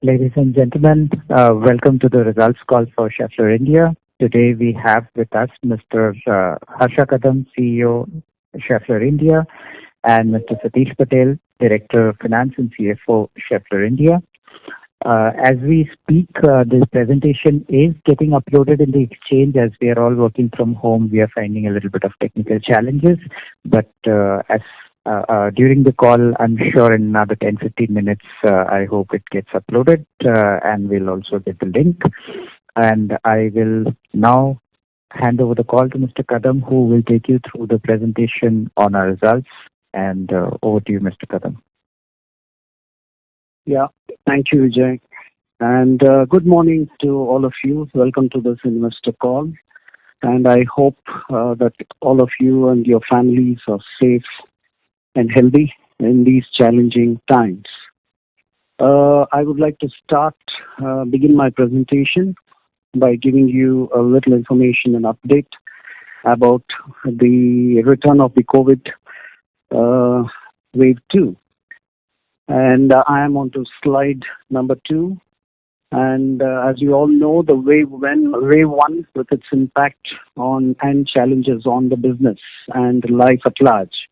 Ladies and gentlemen, welcome to the results call for Schaeffler India. Today we have with us Mr. Harsha Kadam, CEO, Schaeffler India, and Mr. Satish Patel, Director of Finance and CFO, Schaeffler India. As we speak, this presentation is getting uploaded in the exchange. As we are all working from home, we are finding a little bit of technical challenges, but during the call, I'm sure in another 10-15 minutes, I hope it gets uploaded, and we'll also get the link. And I will now hand over the call to Mr. Kadam, who will take you through the presentation on our results. And over to you, Mr. Kadam. Yeah, thank you, Vijay. And good morning to all of you. Welcome to this investor call. And I hope that all of you and your families are safe and healthy in these challenging times. I would like to begin my presentation by giving you a little information and update about the return of the COVID wave 2. And I am on to slide number 2. And as you all know, the wave 1 with its impact on and challenges on the business and life at large.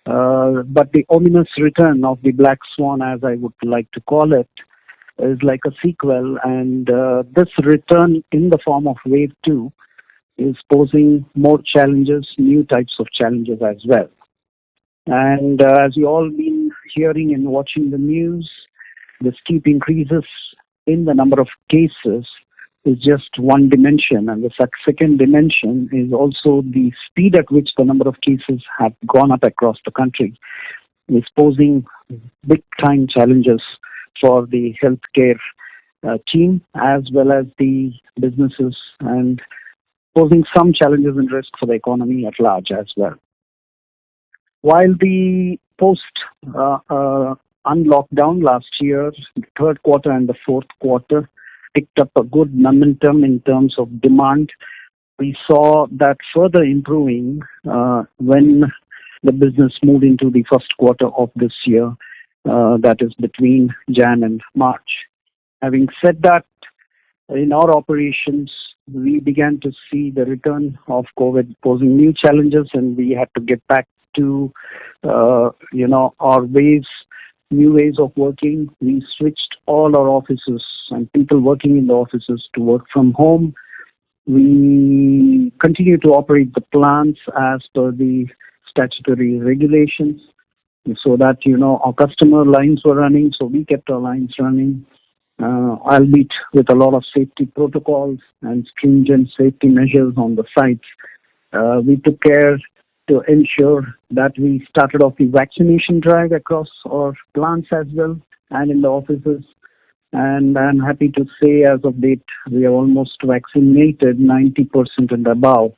But the ominous return of the black swan, as I would like to call it, is like a sequel, and this return in the form of wave 2 is posing more challenges, new types of challenges as well. And as you all been hearing and watching the news, the steep increases in the number of cases is just one dimension, and the second dimension is also the speed at which the number of cases have gone up across the country is posing big-time challenges for the healthcare team as well as the businesses, and posing some challenges and risk for the economy at large as well. While the post-unlockdown last year, the third quarter and the fourth quarter, picked up a good momentum in terms of demand, we saw that further improving when the business moved into the first quarter of this year, that is between Jan and March. Having said that, in our operations, we began to see the return of COVID posing new challenges, and we had to get back to our new ways of working. We switched all our offices and people working in the offices to work from home. We continue to operate the plants as per the statutory regulations so that, our customer lines were running, so we kept our lines running, albeit with a lot of safety protocols and stringent safety measures on the sites. We took care to ensure that we started off the vaccination drive across our plants as well and in the offices. And I'm happy to say as of date, we are almost vaccinated 90% and above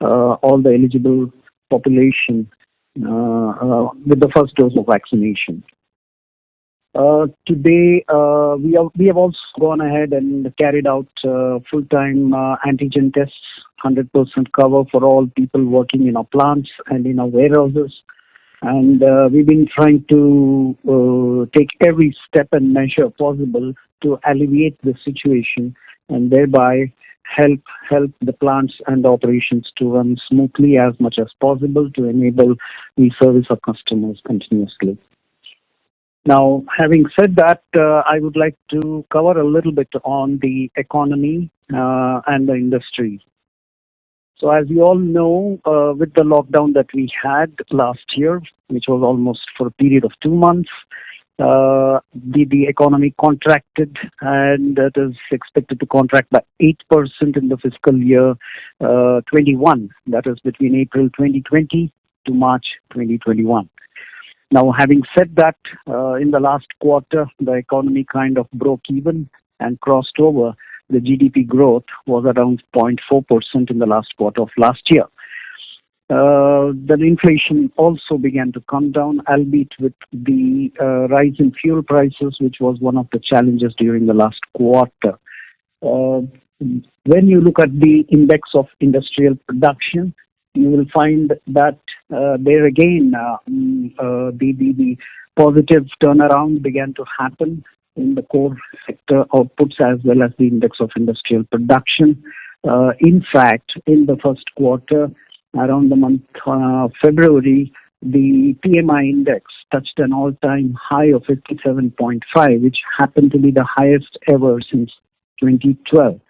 all the eligible population with the first dose of vaccination. Today, we have also gone ahead and carried out full-time antigen tests, 100% cover for all people working in our plants and in our warehouses. And we've been trying to take every step and measure possible to alleviate the situation and thereby help the plants and the operations to run smoothly as much as possible to enable we service our customers continuously. Now, having said that, I would like to cover a little bit on the economy and the industry. So as you all know, with the lockdown that we had last year, which was almost for a period of 2 months, the economy contracted, and that is expected to contract by 8% in the fiscal year 21, that is between April 2020 to March 2021. Now, having said that, in the last quarter, the economy kind of broke even and crossed over. The GDP growth was around 0.4% in the last quarter of last year. The inflation also began to come down, albeit with the rise in fuel prices, which was one of the challenges during the last quarter. When you look at the index of industrial production, you will find that there again the positive turnaround began to happen in the core sector outputs as well as the index of industrial production. In fact, in the first quarter, around the month February, the PMI index touched an all-time high of 57.5, which happened to be the highest ever since 2012.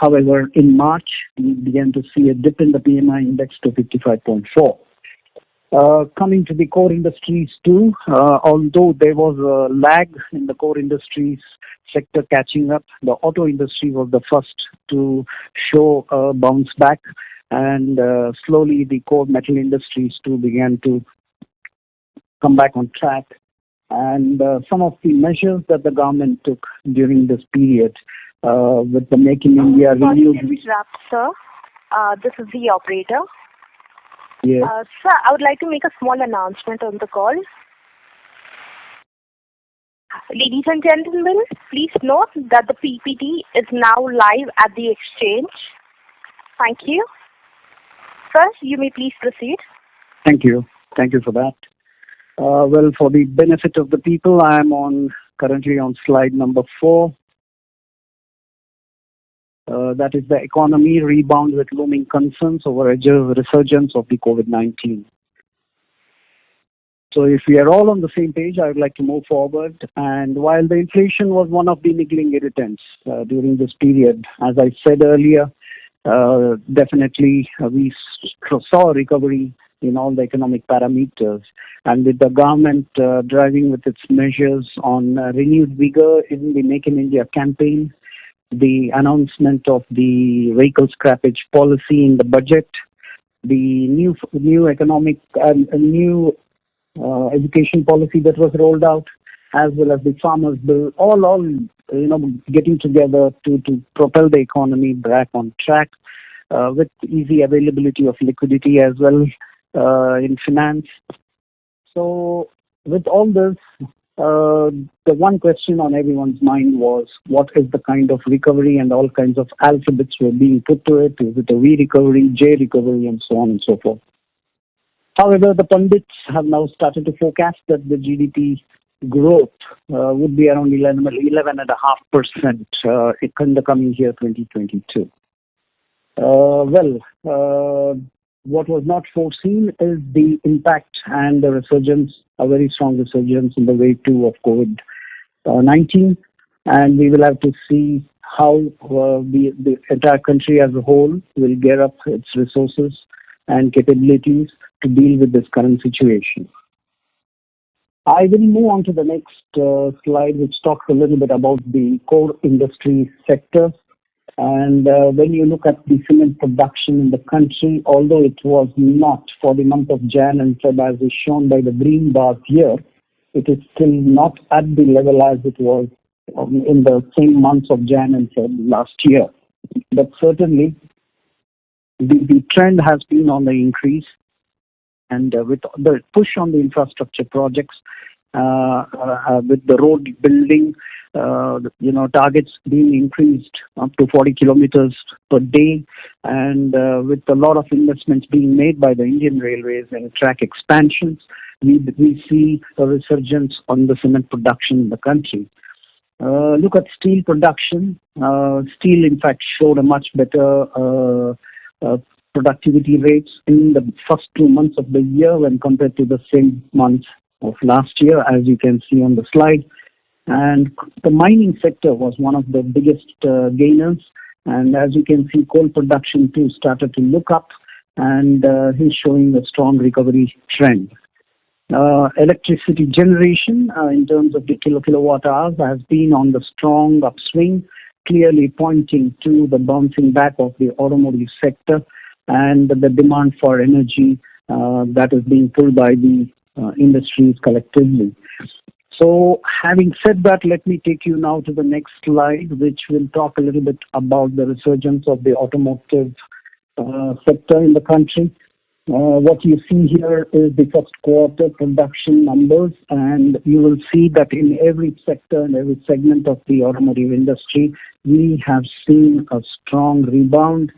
However, in March, we began to see a dip in the PMI index to 55.4. Coming to the core industries too, although there was a lag in the core industries sector catching up, the auto industry was the first to show a bounce back, and slowly the core metal industries too began to come back on track. And some of the measures that the government took during this period with the Make in India renewed. Sir, this is the operator. Yes. Sir, I would like to make a small announcement on the call. Ladies and gentlemen, please note that the PPT is now live at the exchange. Thank you. Sir, you may please proceed. Thank you. Thank you for that. Well, for the benefit of the people, I am currently on slide number 4. That is the economy rebound with looming concerns over a resurgence of the COVID-19. So if we are all on the same page, I would like to move forward. And while the inflation was one of the niggling irritants during this period, as I said earlier, definitely we saw a recovery in all the economic parameters. And with the government driving with its measures on renewed vigor in the Make in India campaign, the announcement of the vehicle scrappage policy in the budget, the new economic new education policy that was rolled out, as well as the farmers bill, all getting together to propel the economy back on track with easy availability of liquidity as well in finance. So with all this, the one question on everyone's mind was, what is the kind of recovery, and all kinds of alphabets were being put to it. Is it a V recovery, J recovery, and so on and so forth. However, the pundits have now started to forecast that the GDP growth would be around 11.5% in the coming year, 2022. What was not foreseen is the impact and the resurgence, a very strong resurgence in the wave 2 of COVID-19. And we will have to see how the entire country as a whole will gear up its resources and capabilities to deal with this current situation. I will move on to the next slide, which talks a little bit about the core industry sector. And when you look at the cement production in the country, although it was not for the month of Jan and Feb as is shown by the green bars here, it is still not at the level as it was in the same months of Jan and Feb last year. But certainly, the trend has been on the increase, and with the push on the infrastructure projects, with the road building, targets being increased up to 40 kilometers per day, and with a lot of investments being made by the Indian Railways and track expansions, we see a resurgence on the cement production in the country. Look at steel production. Steel, in fact, showed a much better productivity rates in the first 2 months of the year when compared to the same months of last year, as you can see on the slide. And the mining sector was one of the biggest gainers. And as you can see, coal production too started to look up, and is showing a strong recovery trend. Electricity generation in terms of the kilowatt hours has been on the strong upswing, clearly pointing to the bouncing back of the automotive sector and the demand for energy that is being pulled by the industries collectively. So having said that, let me take you now to the next slide, which will talk a little bit about the resurgence of the automotive sector in the country. What you see here is the first quarter production numbers, and you will see that in every sector and every segment of the automotive industry, we have seen a strong rebound.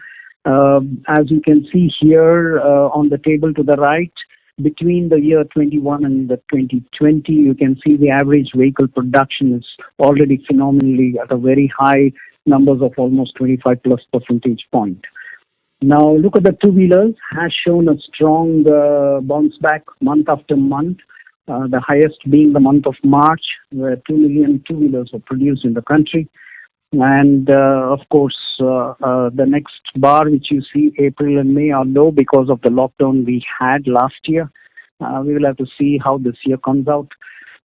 As you can see here on the table to the right, between the year 21 and the 2020, you can see the average vehicle production is already phenomenally at a very high numbers of almost 25 plus percentage point. Now look at the two-wheelers, has shown a strong bounce back month after month, the highest being the month of March, where 2 million two-wheelers were produced in the country. And of course, the next bar which you see, April and May, are low because of the lockdown we had last year. We will have to see how this year comes out.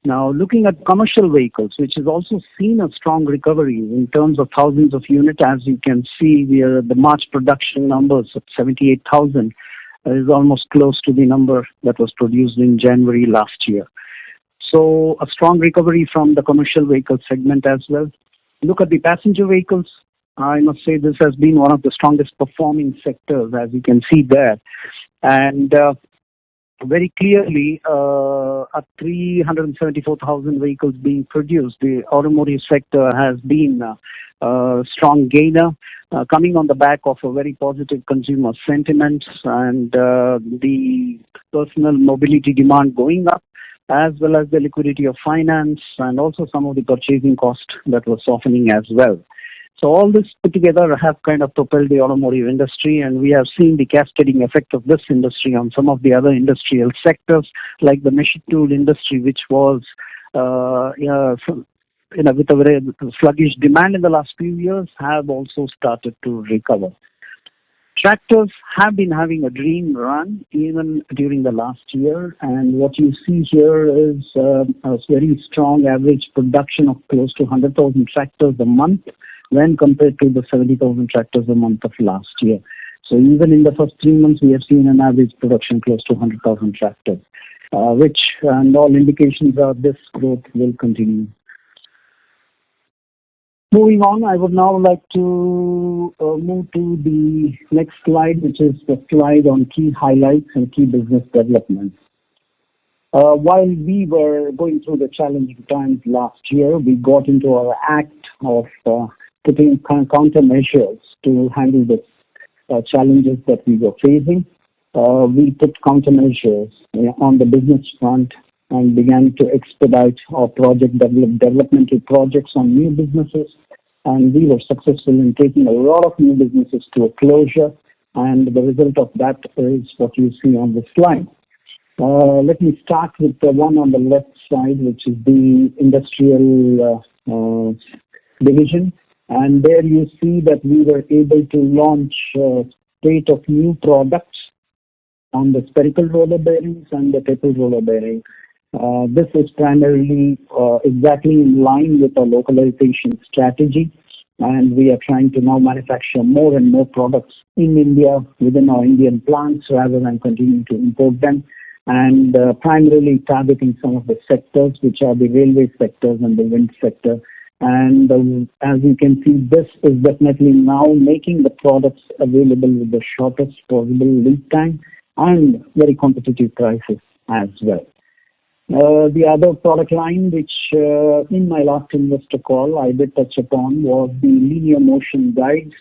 Now, looking at commercial vehicles, which has also seen a strong recovery in terms of thousands of units, as you can see, the March production numbers of 78,000 is almost close to the number that was produced in January last year. So, a strong recovery from the commercial vehicle segment as well. Look at the passenger vehicles. I must say this has been one of the strongest performing sectors, as you can see there. And very clearly, at 374,000 vehicles being produced, the automotive sector has been a strong gainer, coming on the back of a very positive consumer sentiment and the personal mobility demand going up, as well as the liquidity of finance and also some of the purchasing cost that was softening as well. So all this put together have kind of propelled the automotive industry, and we have seen the cascading effect of this industry on some of the other industrial sectors, like the machine tool industry, which was with a very sluggish demand in the last few years, have also started to recover. Tractors have been having a dream run even during the last year, and what you see here is a very strong average production of close to 100,000 tractors a month when compared to the 70,000 tractors a month of last year. So even in the first 3 months, we have seen an average production close to 100,000 tractors, which and all indications are this growth will continue. Moving on, I would now like to move to the next slide, which is the slide on key highlights and key business developments. While we were going through the challenging times last year, we got into our act of putting countermeasures to handle the challenges that we were facing. We put countermeasures on the business front and began to expedite our developmental projects on new businesses. And we were successful in taking a lot of new businesses to a closure. And the result of that is what you see on the slide. Let me start with the one on the left side, which is the industrial division. And there you see that we were able to launch a spate of new products on the spherical roller bearings and the tapered roller bearing. This is primarily exactly in line with our localization strategy, and we are trying to now manufacture more and more products in India within our Indian plants rather than continuing to import them, and primarily targeting some of the sectors which are the railway sectors and the wind sector. And as you can see, this is definitely now making the products available with the shortest possible lead time and very competitive prices as well. The other product line, which in my last investor call I did touch upon, was the linear motion guides,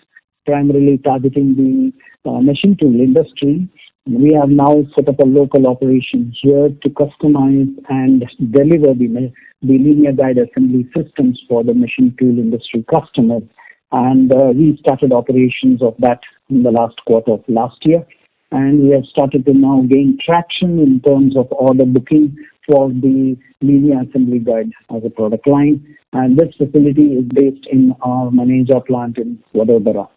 primarily targeting the machine tool industry. We have now set up a local operation here to customize and deliver the linear guide assembly systems for the machine tool industry customers. And we started operations of that in the last quarter of last year. And we have started to now gain traction in terms of order booking for the linear assembly guide as a product line. And this facility is based in our Maneja plant in Vadodara.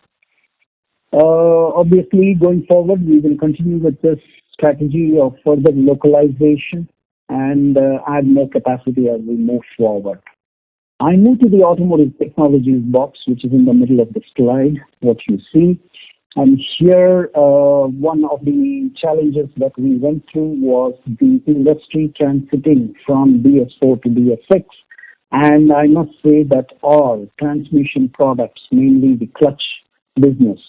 Obviously, going forward, we will continue with this strategy of further localization and add more capacity as we move forward. I move to the automotive technologies box, which is in the middle of the slide, what you see. And here, one of the challenges that we went through was the industry transiting from BS4 to BS6. And I must say that all transmission products, mainly the clutch business,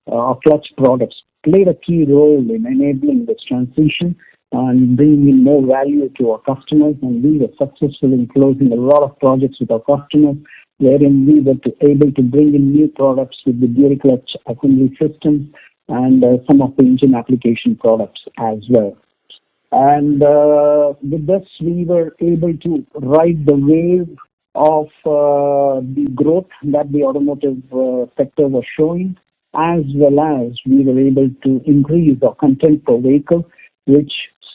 our clutch products, played a key role in enabling this transition and bringing in more value to our customers. And we were successful in closing a lot of projects with our customers, wherein we were able to bring in new products with the dual clutch assembly systems and some of the engine application products as well. And with this, we were able to ride the wave of the growth that the automotive sector was showing, as well as we were able to increase our content per vehicle, which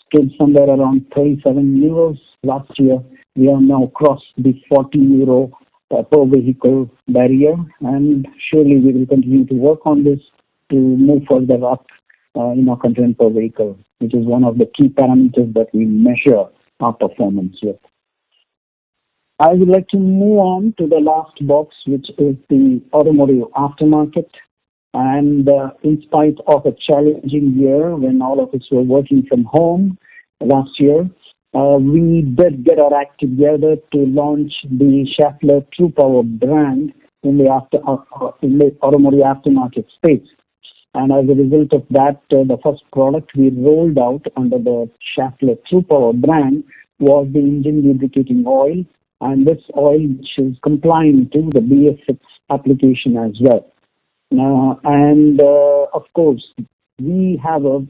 stood somewhere around 37 euros last year. We have now crossed the 40 euro per vehicle barrier, and surely we will continue to work on this to move further up in our content per vehicle, which is one of the key parameters that we measure our performance with. I would like to move on to the last box, which is the automotive aftermarket. And in spite of a challenging year when all of us were working from home last year, we did get our act together to launch the Schaeffler True Power brand in the automotive aftermarket space. And as a result of that, the first product we rolled out under the Schaeffler True Power brand was the engine lubricating oil, and this oil which is compliant to the BS6 application as well. Of course, we have a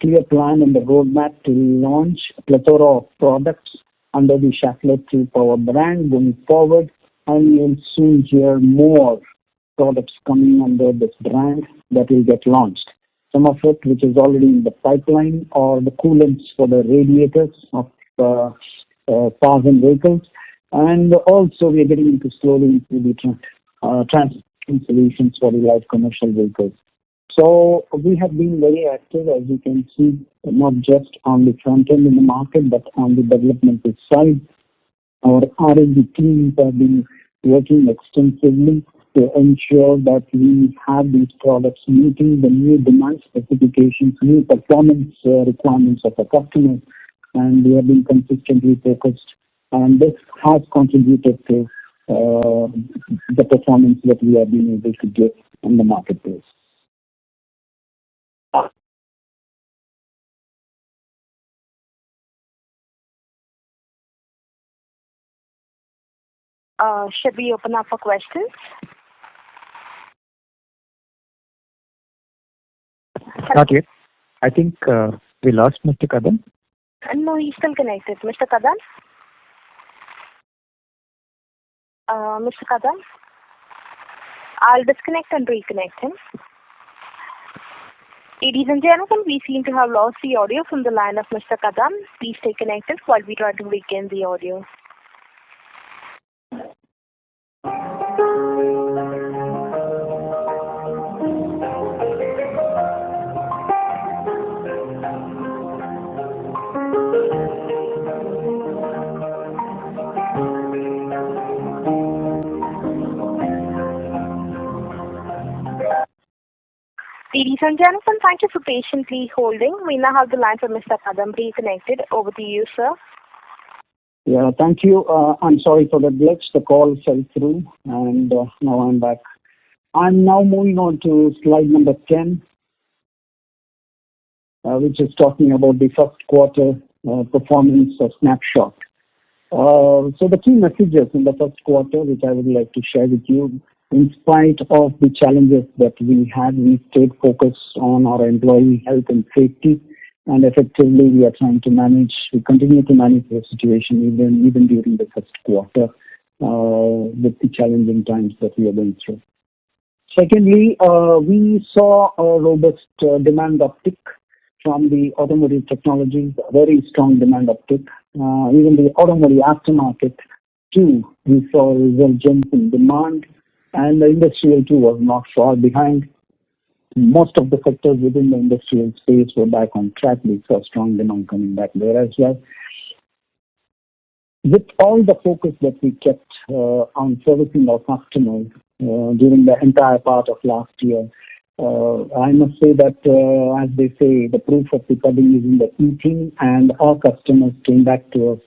clear plan and the roadmap to launch a plethora of products under the Schaeffler True Power brand going forward, and you'll soon hear more products coming under this brand that will get launched. Some of it, which is already in the pipeline, are the coolants for the radiators of cars and vehicles, and also we are getting into slowly into the transport solutions for the light commercial vehicles. So we have been very active, as you can see, not just on the front end in the market, but on the developmental side. Our R&D teams have been working extensively to ensure that we have these products meeting the new demand specifications, new performance requirements of our customers, and we have been consistently focused. And this has contributed to the performance that we have been able to get in the marketplace. Should we open up for questions? Not yet. I think we lost Mr. Kadam. No, he's still connected. Mr. Kadam? Mr. Kadam? I'll disconnect and reconnect him. Ladies and gentlemen, we seem to have lost the audio from the line of Mr. Kadam. Please stay connected while we try to regain the audio. Ladies and gentlemen, thank you for patiently holding. We now have the line from Mr. Kadam reconnected. Over to you, sir. Yeah, thank you. I'm sorry for the glitch. The call fell through, and now I'm back. I'm now moving on to slide number 10, which is talking about the first quarter performance snapshot. So the key messages in the first quarter, which I would like to share with you, in spite of the challenges that we had, we stayed focused on our employee health and safety, and effectively we are trying to manage, we continue to manage the situation even during the first quarter with the challenging times that we are going through. Secondly, we saw a robust demand uptick from the automotive technologies, a very strong demand uptick. Even the automotive aftermarket too, we saw a resurgence in demand, and the industrial too was not far behind. Most of the sectors within the industrial space were back on track. We saw strong demand coming back there as well. With all the focus that we kept on servicing our customers during the entire part of last year, I must say that, as they say, the proof of the pudding is in the eating, and our customers came back to us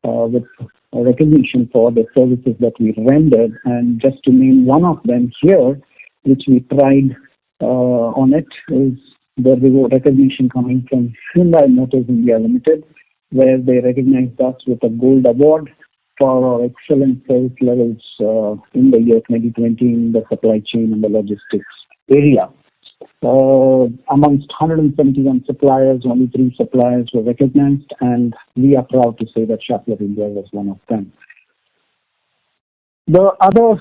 with recognition for the services that we rendered. And just to name one of them here, which we pride on it, is the reward recognition coming from Hyundai Motors India Limited, where they recognized us with a gold award for our excellent service levels in the year 2020 in the supply chain and the logistics area. Amongst 171 suppliers, only 3 suppliers were recognized, and we are proud to say that Schaeffler India was one of them. The other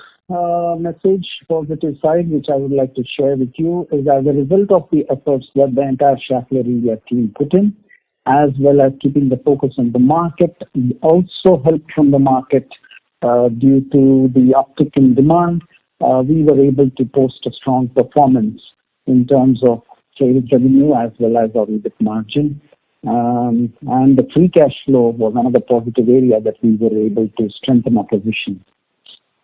message, positive side, which I would like to share with you is as a result of the efforts that the entire Schaeffler India team put in, as well as keeping the focus on the market, also helped from the market due to the uptick in demand. We were able to post a strong performance in terms of sales revenue as well as our Ebic margin. And the free cash flow was another positive area that we were able to strengthen our position.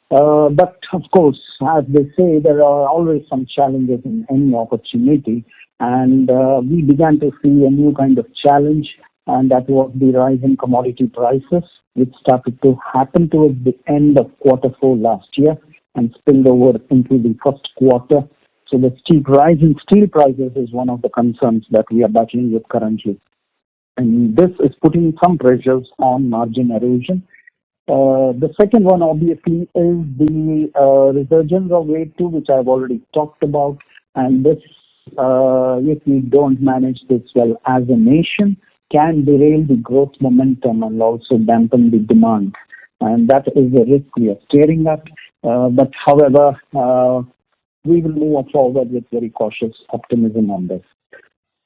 But of course, as they say, there are always some challenges in any opportunity, and we began to see a new kind of challenge, and that was the rise in commodity prices, which started to happen towards the end of Q4 last year and spilled over into the first quarter. So the steep rise in steel prices is one of the concerns that we are battling with currently. And this is putting some pressures on margin erosion. The second one, obviously, is the resurgence of wave 2, which I've already talked about. And this, if we don't manage this well as a nation, can derail the growth momentum and also dampen the demand. And that is a risk we are staring at. But however, we will move forward with very cautious optimism on this.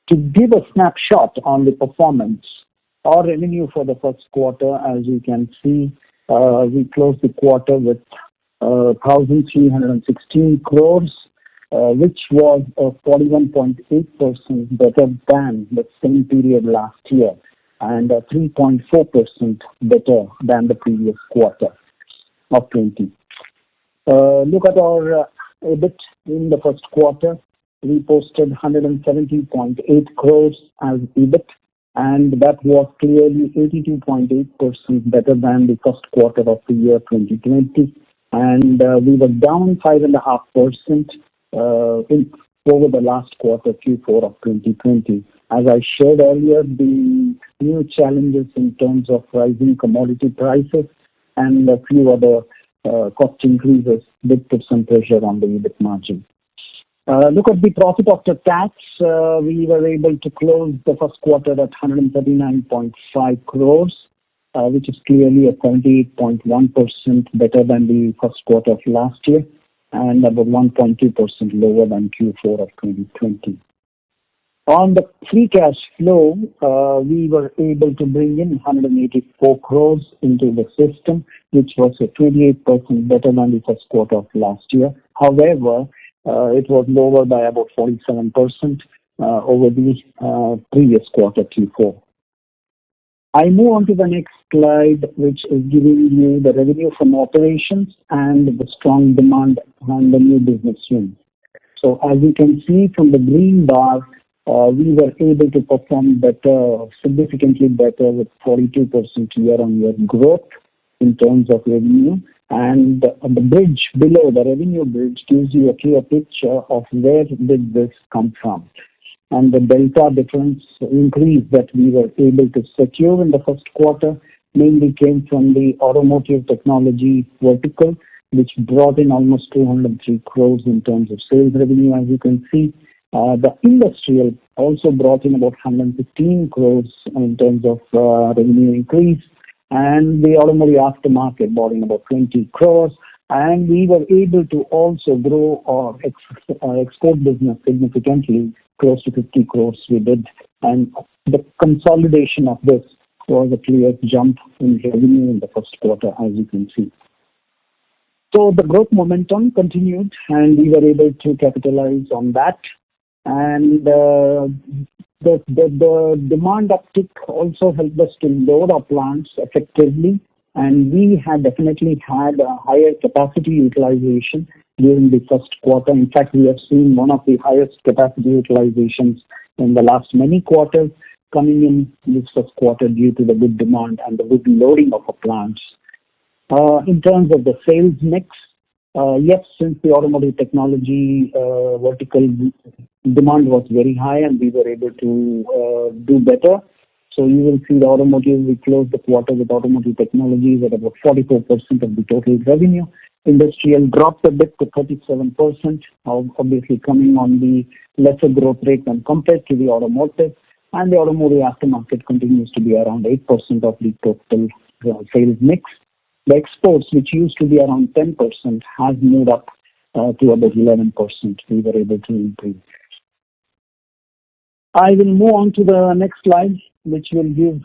To give a snapshot on the performance, our revenue for the first quarter, as you can see, we closed the quarter with 1,316 crores, which was 41.8% better than the same period last year and 3.4% better than the previous quarter of 20. Look at our EBIT in the first quarter. We posted 170.8 crores as EBIT, and that was clearly 82.8% better than the first quarter of the year 2020. And we were down 5.5% over the last quarter, Q4 of 2020. As I shared earlier, the new challenges in terms of rising commodity prices and a few other cost increases did put some pressure on the EBIT margin. Look at the profit after tax. We were able to close the first quarter at 139.5 crores, which is clearly a 78.1% better than the first quarter of last year and about 1.2% lower than Q4 of 2020. On the free cash flow, we were able to bring in 184 crores into the system, which was 28% better than the first quarter of last year. However, it was lower by about 47% over the previous quarter, Q4. I move on to the next slide, which is giving you the revenue from operations and the strong demand on the new business wins. So as you can see from the green bar, we were able to perform better, significantly better, with 42% year-on-year growth in terms of revenue. And the bridge below, the revenue bridge, gives you a clear picture of where did this come from. And the delta difference increase that we were able to secure in the first quarter mainly came from the automotive technology vertical, which brought in almost 203 crores in terms of sales revenue, as you can see. The industrial also brought in about 115 crores in terms of revenue increase. And the automotive aftermarket brought in about 20 crores. And we were able to also grow our export business significantly, close to 50 crores we did. And the consolidation of this was a clear jump in revenue in the first quarter, as you can see. So the growth momentum continued, and we were able to capitalize on that. And the demand uptick also helped us to load our plants effectively, and we had definitely had a higher capacity utilization during the first quarter. In fact, we have seen one of the highest capacity utilizations in the last many quarters coming in this first quarter due to the good demand and the good loading of our plants. In terms of the sales mix, yes, since the automotive technology vertical demand was very high and we were able to do better. So you will see the automotive, we closed the quarter with automotive technologies at about 44% of the total revenue, Industrial dropped a bit to 37%, obviously coming on the lesser growth rate when compared to the automotive. And the automotive aftermarket continues to be around 8% of the total sales mix. The exports, which used to be around 10%, has moved up to about 11%. We were able to improve. I will move on to the next slide, which will give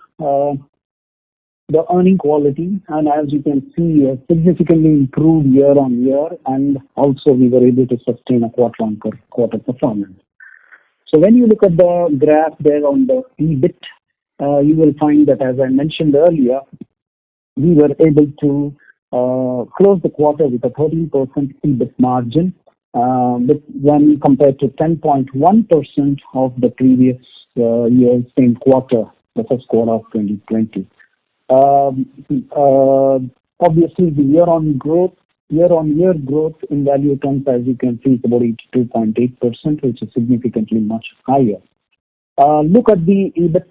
the earning quality, and as you can see, significantly improved year on year, and also we were able to sustain a quarter-on-quarter performance. So when you look at the graph there on the EBIT, you will find that, as I mentioned earlier, we were able to close the quarter with a 13% EBIT margin, when compared to 10.1% of the previous year, same quarter, the first quarter of 2020. Obviously, the year-on-year growth in value terms, as you can see, is about 82.8%, which is significantly much higher. Look at the EBIT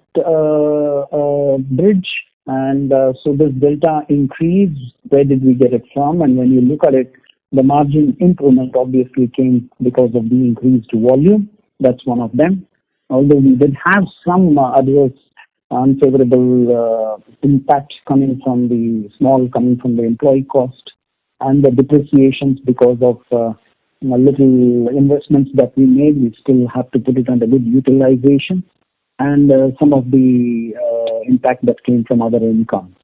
bridge, and so this delta increase, where did we get it from? And when you look at it, the margin improvement obviously came because of the increased volume. That's one of them. Although we did have some adverse unfavorable impact coming from the employee cost and the depreciations because of little investments that we made. We still have to put it under good utilization, and some of the impact that came from other income.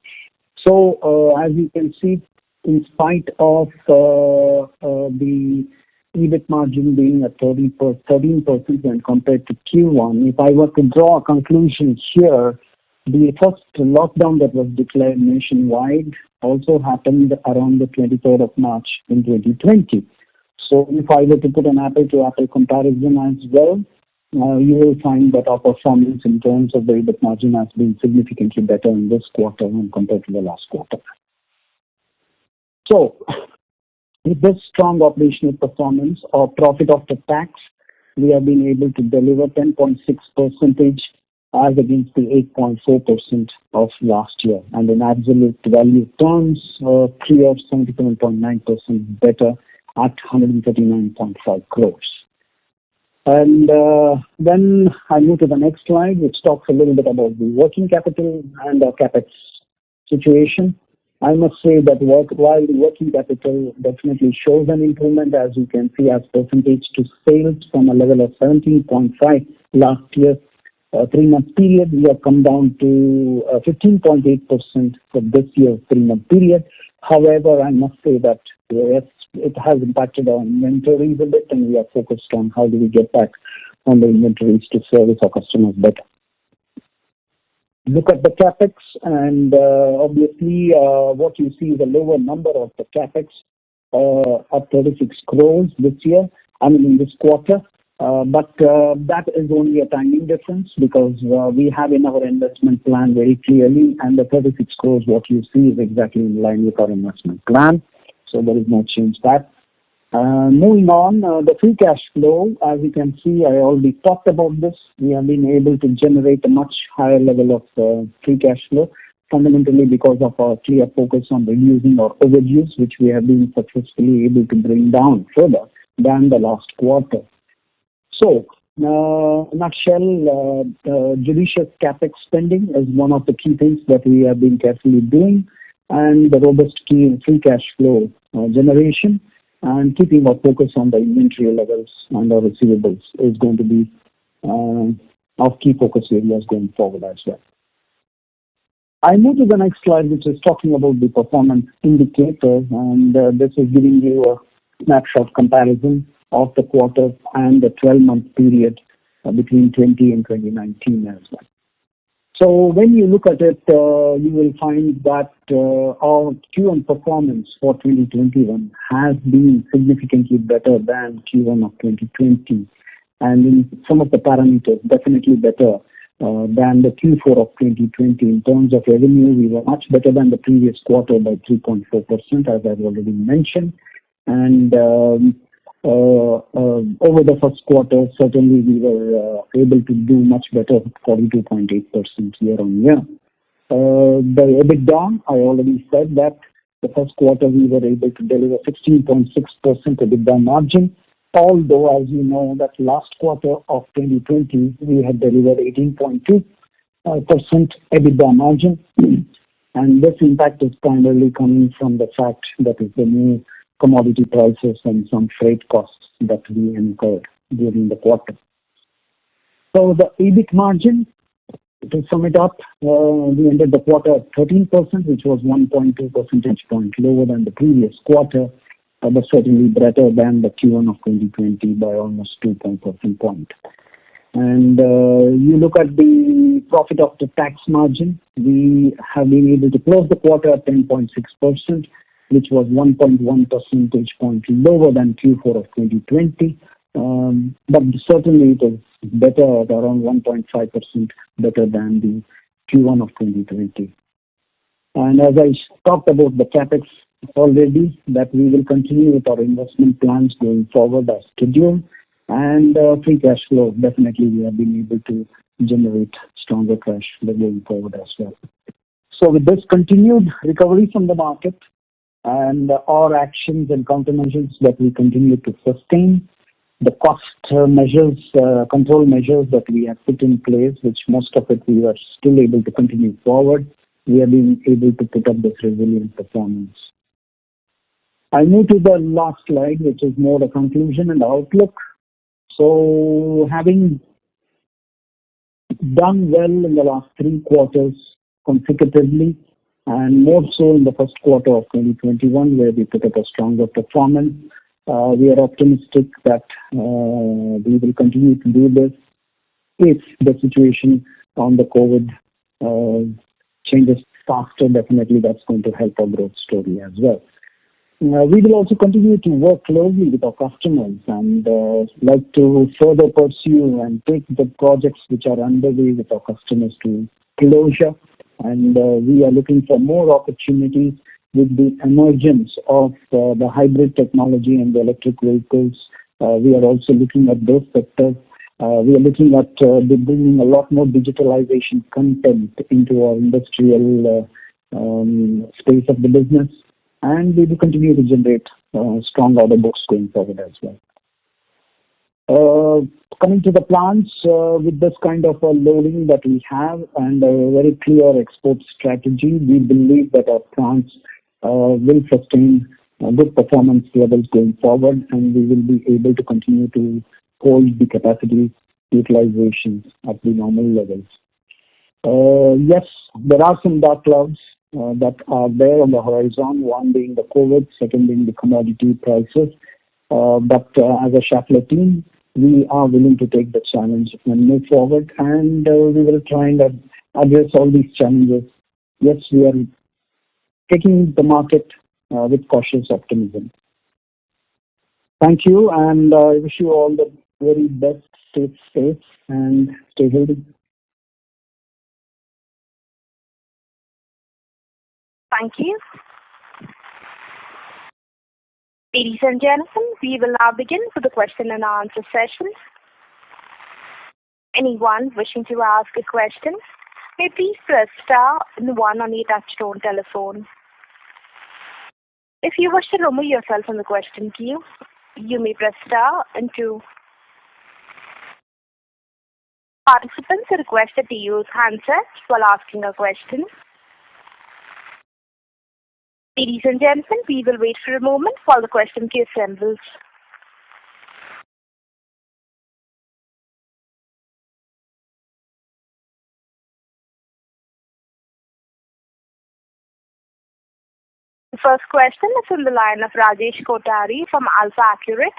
So as you can see, in spite of the EBIT margin being at 13% when compared to Q1, if I were to draw a conclusion here, the first lockdown that was declared nationwide also happened around the 23rd of March in 2020. So if I were to put an apple-to-apple comparison as well, you will find that our performance in terms of the EBIT margin has been significantly better in this quarter when compared to the last quarter. So, with this strong operational performance, our profit after tax, we have been able to deliver 10.6% as against the 8.4% of last year. And in absolute value terms, clear 77.9% better at 139.5 crores. And then I move to the next slide, which talks a little bit about the working capital and our capex situation. I must say that while the working capital definitely shows an improvement, as you can see, as percentage to sales from a level of 17.5 last year, 3-month period, we have come down to 15.8% for this year's 3-month period. However, I must say that it has impacted our inventories a bit, and we are focused on how do we get back on the inventories to service our customers better. Look at the capex, and obviously what you see is a lower number of the capex at 36 crores this year, in this quarter. But that is only a timing difference because we have in our investment plan very clearly, and the 36 crores what you see is exactly in line with our investment plan. So there is no change that. Moving on, the free cash flow, as you can see, I already talked about this. We have been able to generate a much higher level of free cash flow, fundamentally because of our clear focus on reducing our overages, which we have been successfully able to bring down further than the last quarter. So, in a nutshell, judicious capex spending is one of the key things that we have been carefully doing, and the robust key free cash flow generation, and keeping our focus on the inventory levels and our receivables is going to be our key focus areas going forward as well. I move to the next slide, which is talking about the performance indicators, and this is giving you a snapshot comparison of the quarter and the 12-month period between 20 and 2019 as well. So when you look at it, you will find that our Q1 performance for 2021 has been significantly better than Q1 of 2020, and in some of the parameters, definitely better than the Q4 of 2020. In terms of revenue, we were much better than the previous quarter by 3.4%, as I've already mentioned. And over the first quarter, certainly we were able to do much better, 42.8% year on year. The EBITDA, I already said that the first quarter we were able to deliver 16.6% EBITDA margin, although as you know that last quarter of 2020 we had delivered 18.2% EBITDA margin. And this impact is primarily coming from the fact that is the new commodity prices and some freight costs that we incurred during the quarter. So the Ebic margin, to sum it up, we ended the quarter at 13%, which was 1.2 percentage point lower than the previous quarter, but certainly better than the Q1 of 2020 by almost 2 percentage point. And you look at the profit after tax margin, we have been able to close the quarter at 10.6%, which was 1.1 percentage point lower than Q4 of 2020. But certainly it is better at around 1.5% better than the Q1 of 2020. And as I talked about the capex already, that we will continue with our investment plans going forward as scheduled. And free cash flow, definitely we have been able to generate stronger cash flow going forward as well. So with this continued recovery from the market and our actions and countermeasures that we continue to sustain, the cost measures, control measures that we have put in place, which most of it we are still able to continue forward, we have been able to put up this resilient performance. I move to the last slide, which is more the conclusion and outlook. So having done well in the last 3 quarters consecutively, and more so in the first quarter of 2021, where we put up a stronger performance, we are optimistic that we will continue to do this if the situation on the COVID changes faster. Definitely that's going to help our growth story as well. We will also continue to work closely with our customers and like to further pursue and take the projects which are underway with our customers to closure. And we are looking for more opportunities with the emergence of the hybrid technology and the electric vehicles. We are also looking at those sectors. We are looking at bringing a lot more digitalization content into our industrial space of the business. And we will continue to generate strong order books going forward as well. Coming to the plants, with this kind of a loading that we have and a very clear export strategy, we believe that our plants will sustain good performance levels going forward, and we will be able to continue to hold the capacity utilization at the normal levels. Yes, there are some dark clouds that are there on the horizon, one being the COVID, second being the commodity prices. But as a Schaeffler team, we are willing to take the challenge and move forward, and we will try and address all these challenges. Yes, we are taking the market with cautious optimism. Thank you, and I wish you all the very best. Stay safe and stay healthy. Thank you. Ladies and gentlemen, we will now begin with the question and answer session. Anyone wishing to ask a question may please press star and 1 on your touchtone telephone. If you wish to remove yourself from the question queue, you may press star and 2. Participants are requested to use handsets while asking a question. Ladies and gentlemen, we will wait for a moment while the question queue assembles. The first question is from the line of Rajesh Kotari from Alpha Accurate.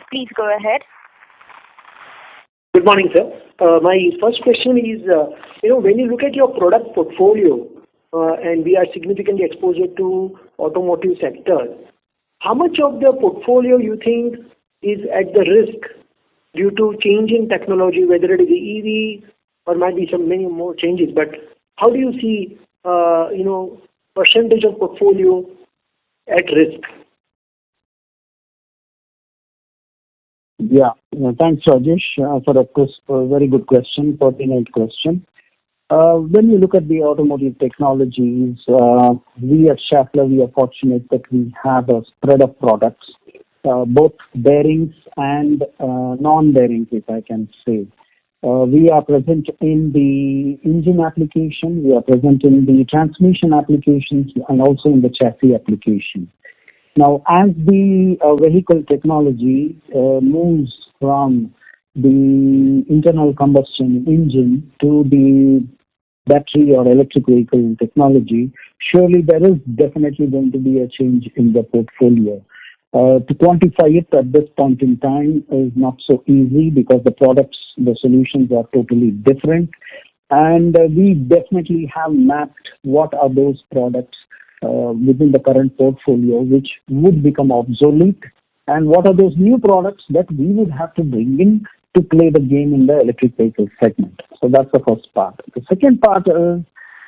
Please go ahead. Good morning, sir. My first question is, when you look at your product portfolio, and we are significantly exposed to automotive sector, how much of the portfolio you think is at the risk due to change in technology, whether it is EV or might be some many more changes? But how do you see, percentage of portfolio at risk? Yeah, thanks, Rajesh, for a very good question, pertinent question. When you look at the automotive technologies, we at Schaeffler, we are fortunate that we have a spread of products, both bearings and non-bearings, if I can say. We are present in the engine application, we are present in the transmission applications, and also in the chassis application. Now, as the vehicle technology moves from the internal combustion engine to the battery or electric vehicle technology, surely there is definitely going to be a change in the portfolio. To quantify it at this point in time is not so easy because the products, the solutions are totally different. And we definitely have mapped what are those products within the current portfolio which would become obsolete, and what are those new products that we would have to bring in to play the game in the electric vehicle segment. So that's the first part. The second part is,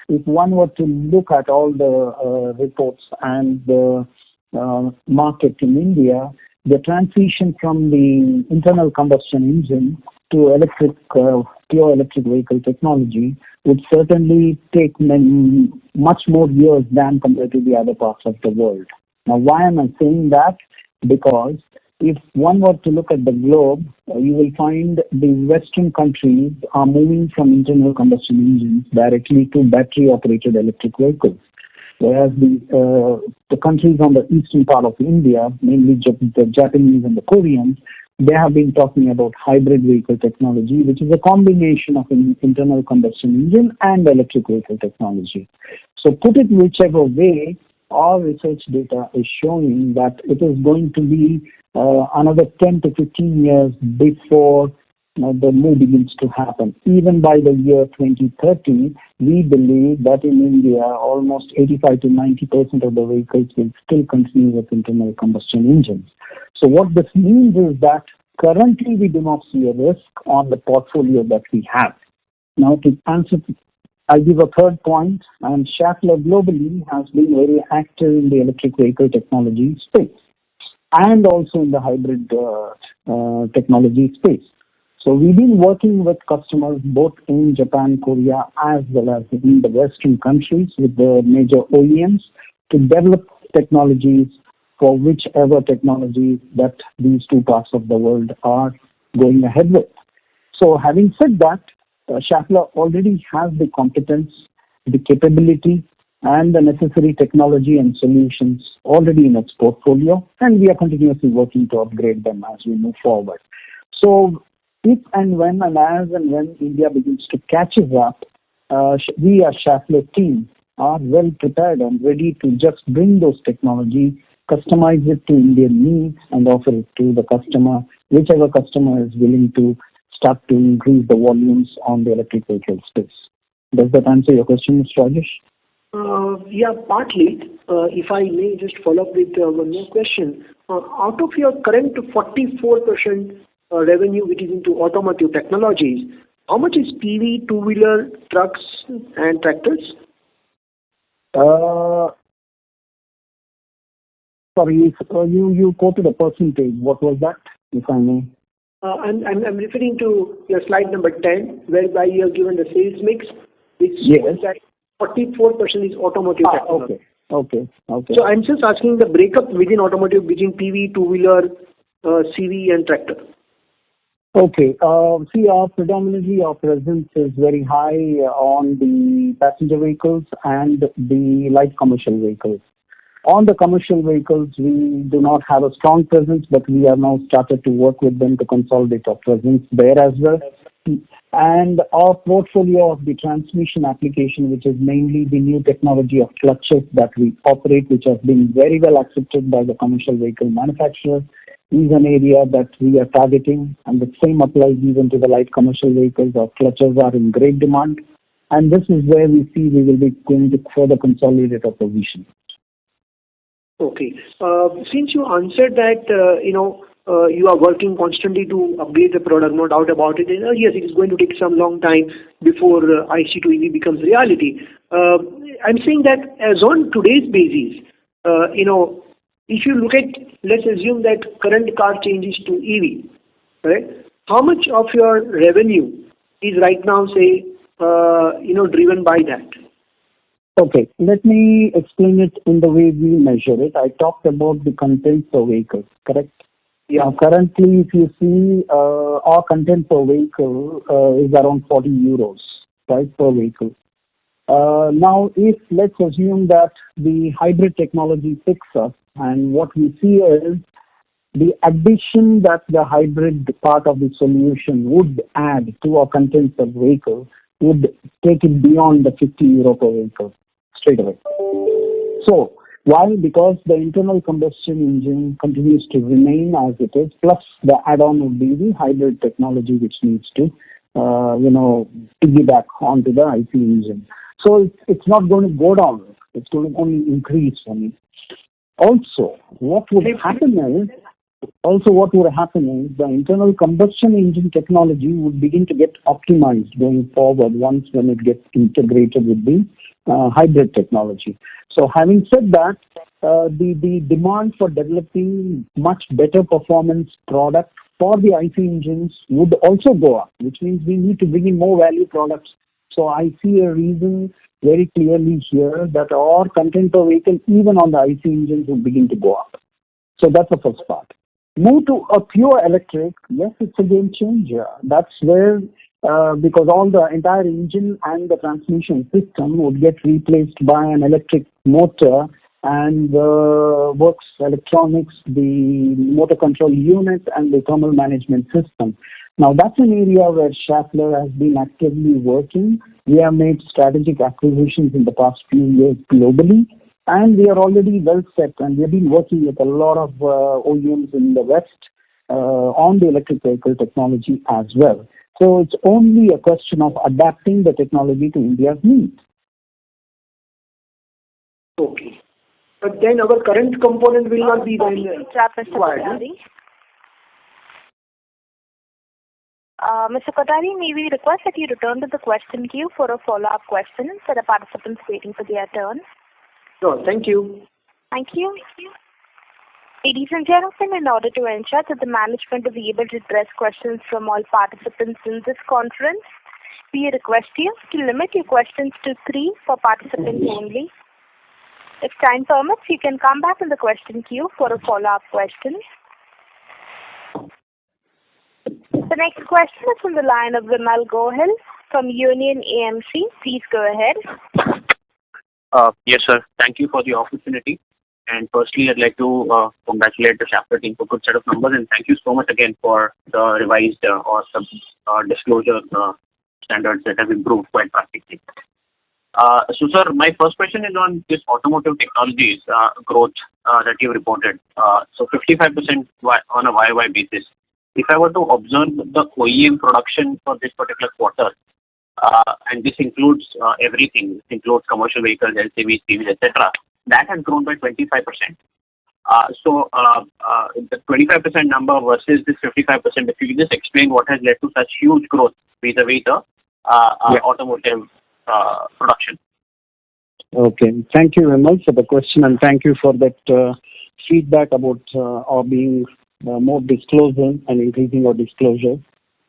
if one were to look at all the reports and the market in India, the transition from the internal combustion engine to pure electric vehicle technology would certainly take much more years than compared to the other parts of the world. Now, why am I saying that? Because if one were to look at the globe, you will find the Western countries are moving from internal combustion engines directly to battery-operated electric vehicles. Whereas the countries on the eastern part of India, mainly the Japanese and the Koreans, they have been talking about hybrid vehicle technology, which is a combination of an internal combustion engine and electric vehicle technology. So put it whichever way, our research data is showing that it is going to be another 10 to 15 years before the move begins to happen. Even by the year 2030, we believe that in India, almost 85 to 90% of the vehicles will still continue with internal combustion engines. So what this means is that currently we do not see a risk on the portfolio that we have. Now, to answer, I'll give a third point, and Schaeffler globally has been very active in the electric vehicle technology space and also in the hybrid technology space. So we've been working with customers both in Japan, Korea, as well as in the Western countries with the major OEMs to develop technologies for whichever technology that these two parts of the world are going ahead with. So having said that, Schaeffler already has the competence, the capability, and the necessary technology and solutions already in its portfolio, and we are continuously working to upgrade them as we move forward. So if and when and as and when India begins to catch us up, we as Schaeffler team are well prepared and ready to just bring those technologies, customize it to Indian needs, and offer it to the customer, whichever customer is willing to start to increase the volumes on the electric vehicle space. Does that answer your question, Mr. Rajesh? Yeah, partly. If I may just follow up with one more question. Out of your current 44% revenue, which is into automotive technologies, how much is PV, two-wheeler, trucks, and tractors? Sorry, you quoted a percentage. What was that, if I may? I'm referring to your slide number 10, whereby you have given the sales mix, which yes. shows that 44% is automotive technology. Okay. So I'm just asking the breakup within automotive between PV, two-wheeler, CV, and tractor. Okay. Predominantly our presence is very high on the passenger vehicles and the light commercial vehicles. On the commercial vehicles, we do not have a strong presence, but we have now started to work with them to consolidate our presence there as well. And our portfolio of the transmission application, which is mainly the new technology of clutches that we operate, which has been very well accepted by the commercial vehicle manufacturers, is an area that we are targeting, and the same applies even to the light commercial vehicles. Our clutches are in great demand, and this is where we see we will be going to further consolidate our position. Okay. Since you answered that, you are working constantly to upgrade the product, no doubt about it. Yes, it is going to take some long time before IC to EV becomes reality. I'm saying that as on today's basis, if you look at, let's assume that current car changes to EV, right? How much of your revenue is right now, say, driven by that? Okay, let me explain it in the way we measure it. I talked about the content per vehicle, correct? Yeah. Now, currently, if you see, our content per vehicle is around 40 euros, right, per vehicle. Now, if let's assume that the hybrid technology picks up, and what we see is the addition that the hybrid part of the solution would add to our content per vehicle would take it beyond the 50 euro per vehicle straight away. So, why? Because the internal combustion engine continues to remain as it is, plus the add-on would be the hybrid technology which needs to, piggyback onto the IC engine. So it's not going to go down. It's going to only increase for me. Also, what would happen is the internal combustion engine technology would begin to get optimized going forward when it gets integrated with the hybrid technology. So having said that, the demand for developing much better performance product for the IC engines would also go up, which means we need to bring in more value products. So I see a reason very clearly here that our content per vehicle, even on the IC engines, will begin to go up. So that's the first part. Move to a pure electric, yes, it's a game changer. That's where, because all the entire engine and the transmission system would get replaced by an electric motor and the works electronics, the motor control unit and the thermal management system. Now that's an area where Schaeffler has been actively working. We have made strategic acquisitions in the past few years globally, and we are already well set, and we have been working with a lot of OEMs in the West on the electric vehicle technology as well. So it's only a question of adapting the technology to India's needs. Okay. But then our current component will not be required. Mr. Kothari, may we request that you return to the question queue for a follow-up question for the participants waiting for their turn? Sure, thank you. Thank you. Ladies and gentlemen, in order to ensure that the management is able to address questions from all participants in this conference, we request you to limit your questions to 3 per participant only. If time permits, you can come back in the question queue for a follow-up question. The next question is from the line of Vimal Gohil from Union AMC. Please go ahead. Yes, sir. Thank you for the opportunity. And firstly, I'd like to congratulate the Schaeffler team for a good set of numbers, and thank you so much again for the revised disclosure standards that have improved quite drastically. So, sir, my first question is on this automotive technologies growth that you reported. So 55% on a YY basis. If I were to observe the OEM production for this particular quarter, and this includes everything, this includes commercial vehicles, LCVs, CVs, etc., that has grown by 25%. So the 25% number versus this 55%, if you could just explain what has led to such huge growth vis-a-vis the automotive production. Okay. Thank you, Vimal, for the question, and thank you for that feedback about our being more disclosing and increasing our disclosure.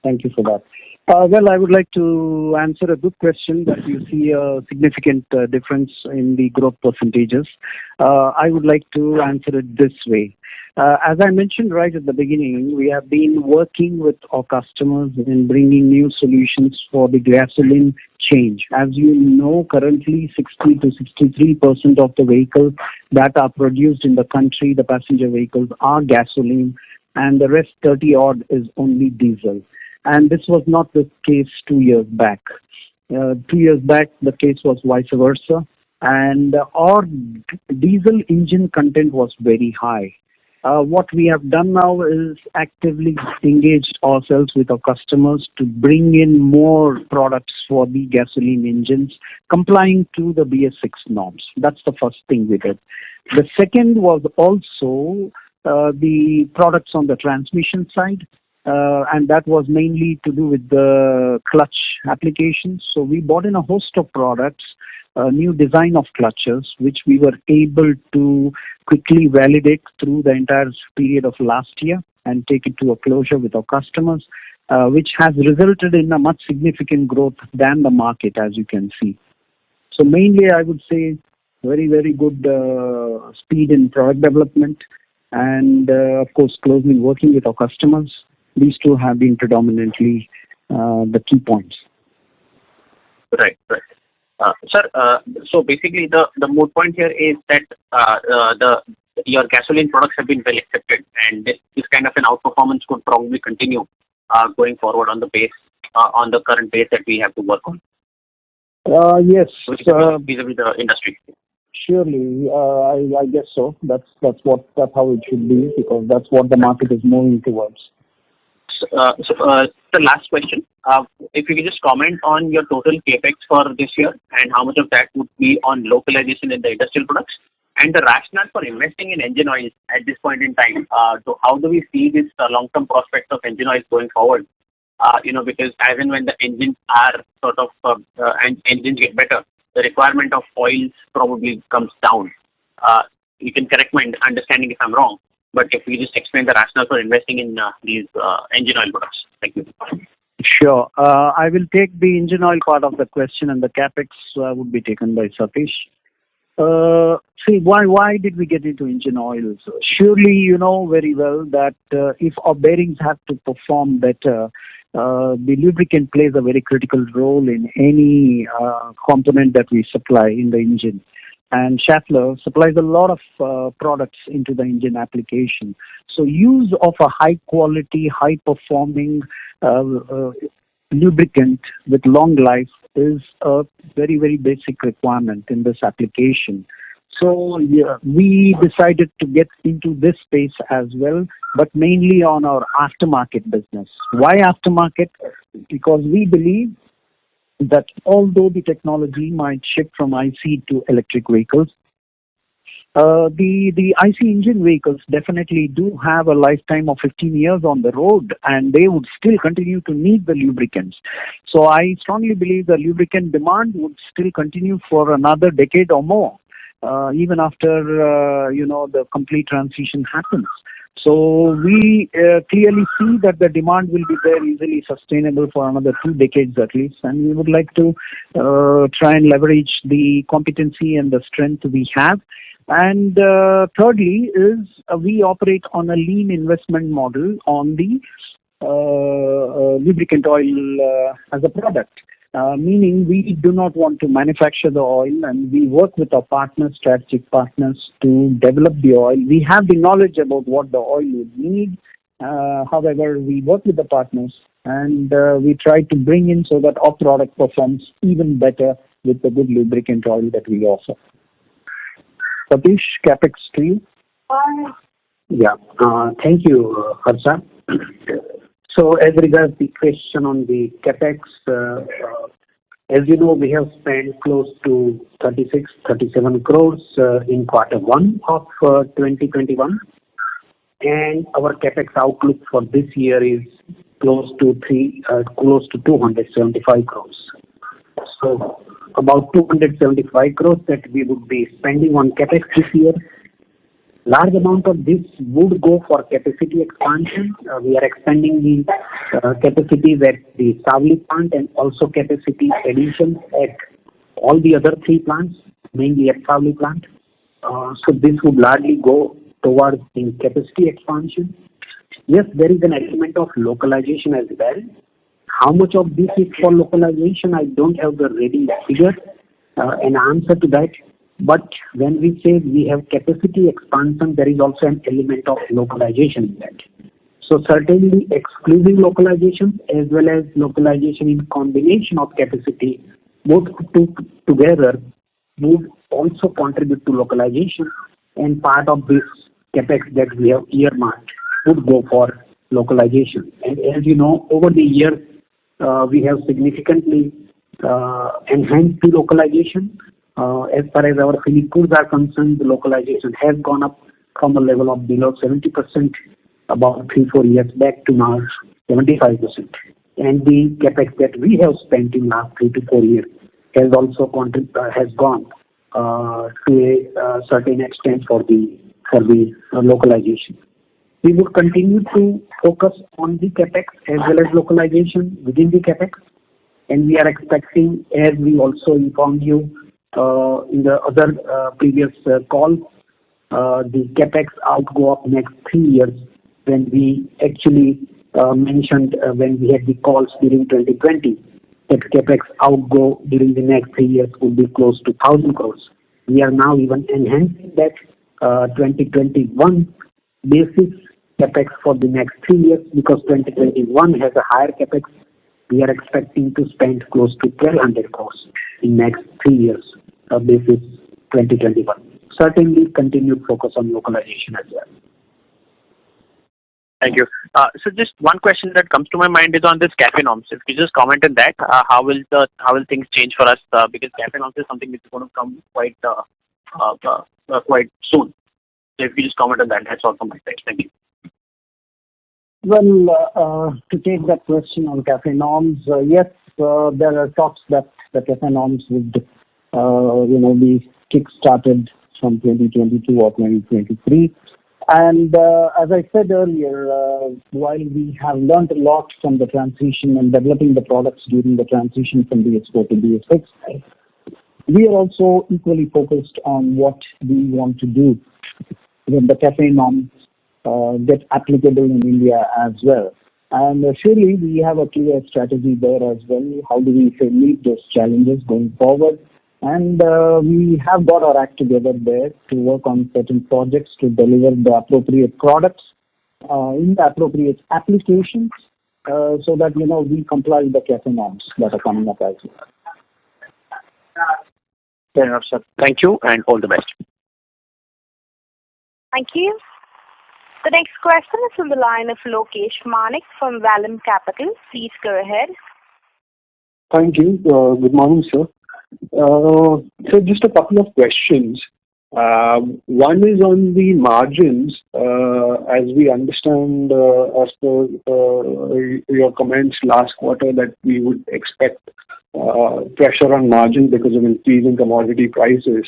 Thank you for that. Well, I would like to answer a good question that you see a significant difference in the growth percentages. I would like to answer it this way. As I mentioned right at the beginning, we have been working with our customers in bringing new solutions for the gasoline change. As you know, currently 60 to 63% of the vehicles that are produced in the country, the passenger vehicles, are gasoline, and the rest 30 odd is only diesel. And this was not the case 2 years back. 2 years back, the case was vice versa, and our diesel engine content was very high. What we have done now is actively engaged ourselves with our customers to bring in more products for the gasoline engines, complying to the BS6 norms. That's the first thing we did. The second was also the products on the transmission side, and that was mainly to do with the clutch applications. So we bought in a host of products, a new design of clutches, which we were able to quickly validate through the entire period of last year and take it to a closure with our customers. which has resulted in a much significant growth than the market, as you can see. So mainly, I would say very, very good speed in product development and, of course, closely working with our customers. These two have been predominantly the key points. Right. Sir, so basically the moot point here is that your gasoline products have been well accepted, and this kind of an outperformance could probably continue going forward on the current base that we have to work on. Yes. Vis-a-vis the industry. Surely, I guess so. That's how it should be, because that's what the market is moving towards. The last question, if you could just comment on your total capex for this year and how much of that would be on localization in the industrial products, and the rationale for investing in engine oils at this point in time. So how do we see this long-term prospect of engine oils going forward? Because as and when the engines are engines get better, the requirement of oils probably comes down. You can correct my understanding if I'm wrong, but if you just explain the rationale for investing in these engine oil products. Thank you. Sure. I will take the engine oil part of the question, and the capex would be taken by Satish. Why did we get into engine oils? Surely you know very well that if our bearings have to perform better, the lubricant plays a very critical role in any component that we supply in the engine. And Schaeffler supplies a lot of products into the engine application. So use of a high quality, high performing lubricant with long life is a very, very basic requirement in this application. So we decided to get into this space as well, but mainly on our aftermarket business. Why aftermarket? Because we believe that although the technology might shift from IC to electric vehicles, the IC engine vehicles definitely do have a lifetime of 15 years on the road, and they would still continue to need the lubricants. So I strongly believe the lubricant demand would still continue for another decade or more, even after the complete transition happens. So we clearly see that the demand will be there easily sustainable for another 2 decades at least, and we would like to try and leverage the competency and the strength we have. And thirdly is we operate on a lean investment model on the lubricant oil as a product. Meaning we do not want to manufacture the oil, and we work with our partners, strategic partners, to develop the oil. We have the knowledge about what the oil would need. However, we work with the partners, and we try to bring in so that our product performs even better with the good lubricant oil that we offer. Satish, capex to you. Yeah, thank you, Harsha. So as regards the question on the capex, as you know, we have spent close to 37 crores in Q1 of 2021, and our capex outlook for this year is close to 275 crores. So about 275 crores that we would be spending on capex this year. Large amount of this would go for capacity expansion. We are expanding the capacities at the Savli plant and also capacity additions at all the other 3 plants, mainly at Savli plant. So this would largely go towards the capacity expansion. Yes, there is an element of localization as well. How much of this is for localization? I don't have the ready figure, an answer to that. But when we say we have capacity expansion, there is also an element of localization in that. So certainly exclusive localization as well as localization in combination of capacity, both together would also contribute to localization, and part of this capex that we have earmarked would go for localization. And as you know, over the years, we have significantly enhanced the localization. As far as our finished goods are concerned, the localization has gone up from a level of below 70% about 3-4 years back to now 75%. And the capex that we have spent in last 3 to 4 years has also gone to a certain extent for the localization. We would continue to focus on the CapEx as well as localization within the CapEx. And we are expecting, as we also informed you in the other previous call, the CapEx outgo of next 3 years when we actually mentioned when we had the calls during 2020 that CapEx outgo during the next 3 years would be close to 1,000 crores. We are now even enhancing that 2021 basis CapEx for the next 3 years because 2021 has a higher CapEx. We are expecting to spend close to 1,200 crores in next 3 years basis 2021. Certainly continued focus on localization as well. Thank you. So just one question that comes to my mind is on this CAFE norms. If you just comment on that, how will things change for us? Because CAFE norms is something which is going to come quite soon. So if you just comment on that, that's all from my side. Thank you. Well, to take that question on CAFE norms, yes, there are talks that the CAFE norms would, be kick-started from 2022 or 2023. And as I said earlier, while we have learned a lot from the transition and developing the products during the transition from BS4 to BS6, we are also equally focused on what we want to do when the CAFE norms get applicable in India as well. And surely we have a clear strategy there as well. How do we meet those challenges going forward? And we have got our act together there to work on certain projects to deliver the appropriate products in the appropriate applications so that, we comply with the CAFE norms that are coming up as well. Fair enough, sir. Thank you and all the best. Thank you. The next question is from the line of Lokesh Manik from Vallum Capital. Please go ahead. Thank you. Good morning, sir. So just a couple of questions. One is on the margins. As we understand, as per your comments last quarter, that we would expect pressure on margins because of increasing commodity prices.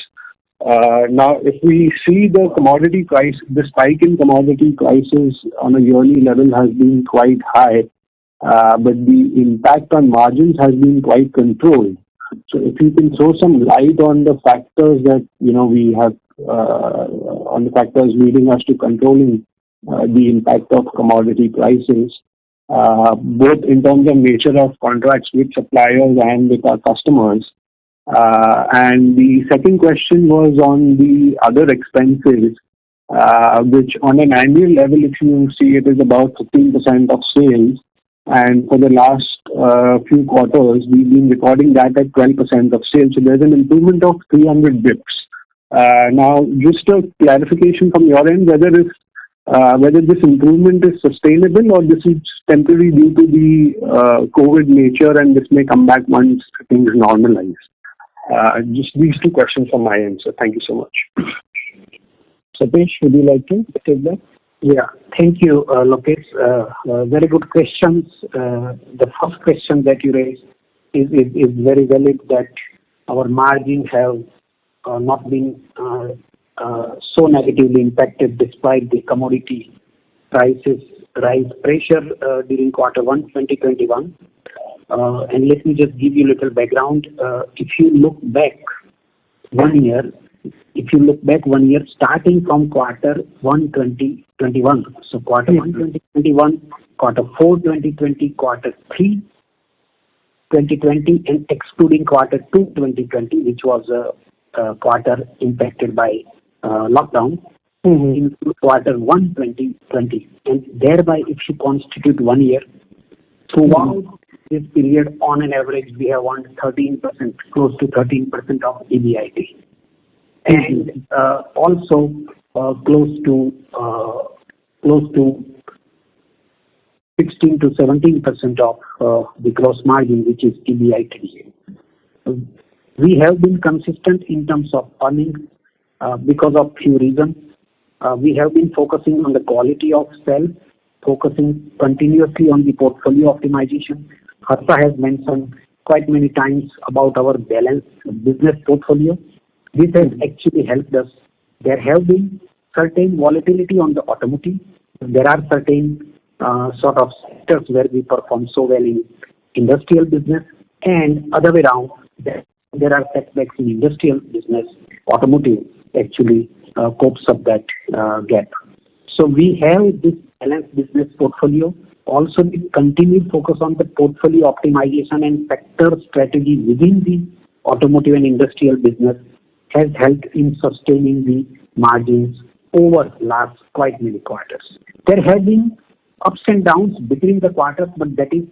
Now, if we see the spike in commodity prices on a yearly level has been quite high, but the impact on margins has been quite controlled. So if you can throw some light on the factors that, we have, on the factors leading us to controlling the impact of commodity prices, both in terms of nature of contracts with suppliers and with our customers. And the second question was on the other expenses, which on an annual level, if you see, it is about 15% of sales. And for the last few quarters, we've been recording that at 12% of sales. So there's an improvement of 300 bips. Now, just a clarification from your end, whether this improvement is sustainable or this is temporary due to the COVID nature and this may come back once things normalize. Just these two questions from my end, sir. Thank you so much. Satish, would you like to take that? Yeah, thank you, Lokesh. Very good questions. The first question that you raised is very valid, that our margins have not been so negatively impacted despite the commodity prices rise pressure during Q1 2021. And let me just give you a little background. If you look back 1 year, starting from Q1 2021, so Q1 2021, Q4 2020, Q3 2020, and excluding Q2 2020, which was a quarter impacted by lockdown, in Q1 2020, and thereby if you constitute 1 year, throughout this period, on an average, we have earned 13%, close to 13% of EBIT. And also close to 16 to 17% of the gross margin, which is EBIT. We have been consistent in terms of earnings because of few reasons. We have been focusing on the quality of sales, focusing continuously on the portfolio optimization. Harsha has mentioned quite many times about our balanced business portfolio. This has actually helped us. There have been certain volatility on the automotive, there are certain sort of sectors where we perform so well in industrial business, and other way around, there are setbacks in industrial business. Automotive actually copes up that gap. So we have this balanced business portfolio. Also, we continue focus on the portfolio optimization and sector strategy within the automotive and industrial business has helped in sustaining the margins over last quite many quarters. There have been ups and downs between the quarters, but that is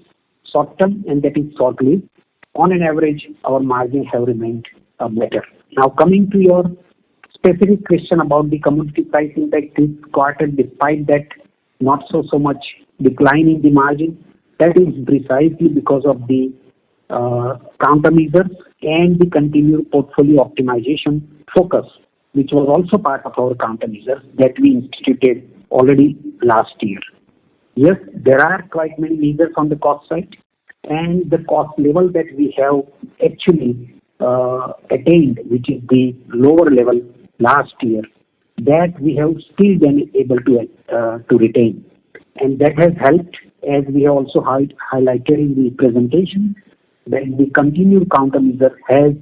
short term and that is short-lived. On an average, our margins have remained better. Now, coming to your specific question about the commodity price impact this quarter, despite that not so much decline in the margin, that is precisely because of the countermeasures and the continued portfolio optimization focus, which was also part of our countermeasures that we instituted already last year. Yes, there are quite many measures on the cost side, and the cost level that we have actually attained, which is the lower level last year, that we have still been able to retain. And that has helped, as we have also highlighted in the presentation, that the continued countermeasure has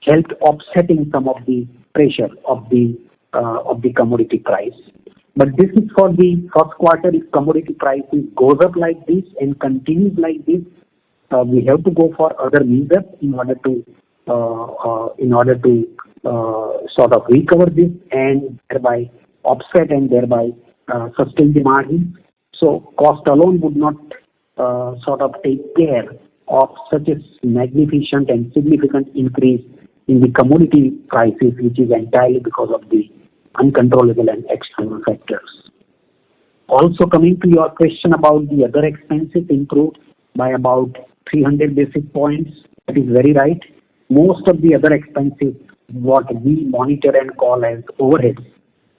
helped offsetting some of the pressure of the commodity price. But this is for the first quarter. If commodity prices goes up like this and continues like this, we have to go for other measures in order to sort of recover this and thereby offset and thereby sustain the margin. So cost alone would not sort of take care of such a magnificent and significant increase in the commodity prices, which is entirely because of the uncontrollable and external factors. Also, coming to your question about the other expenses improved by about 300 basis points, that is very right. Most of the other expenses, what we monitor and call as overheads,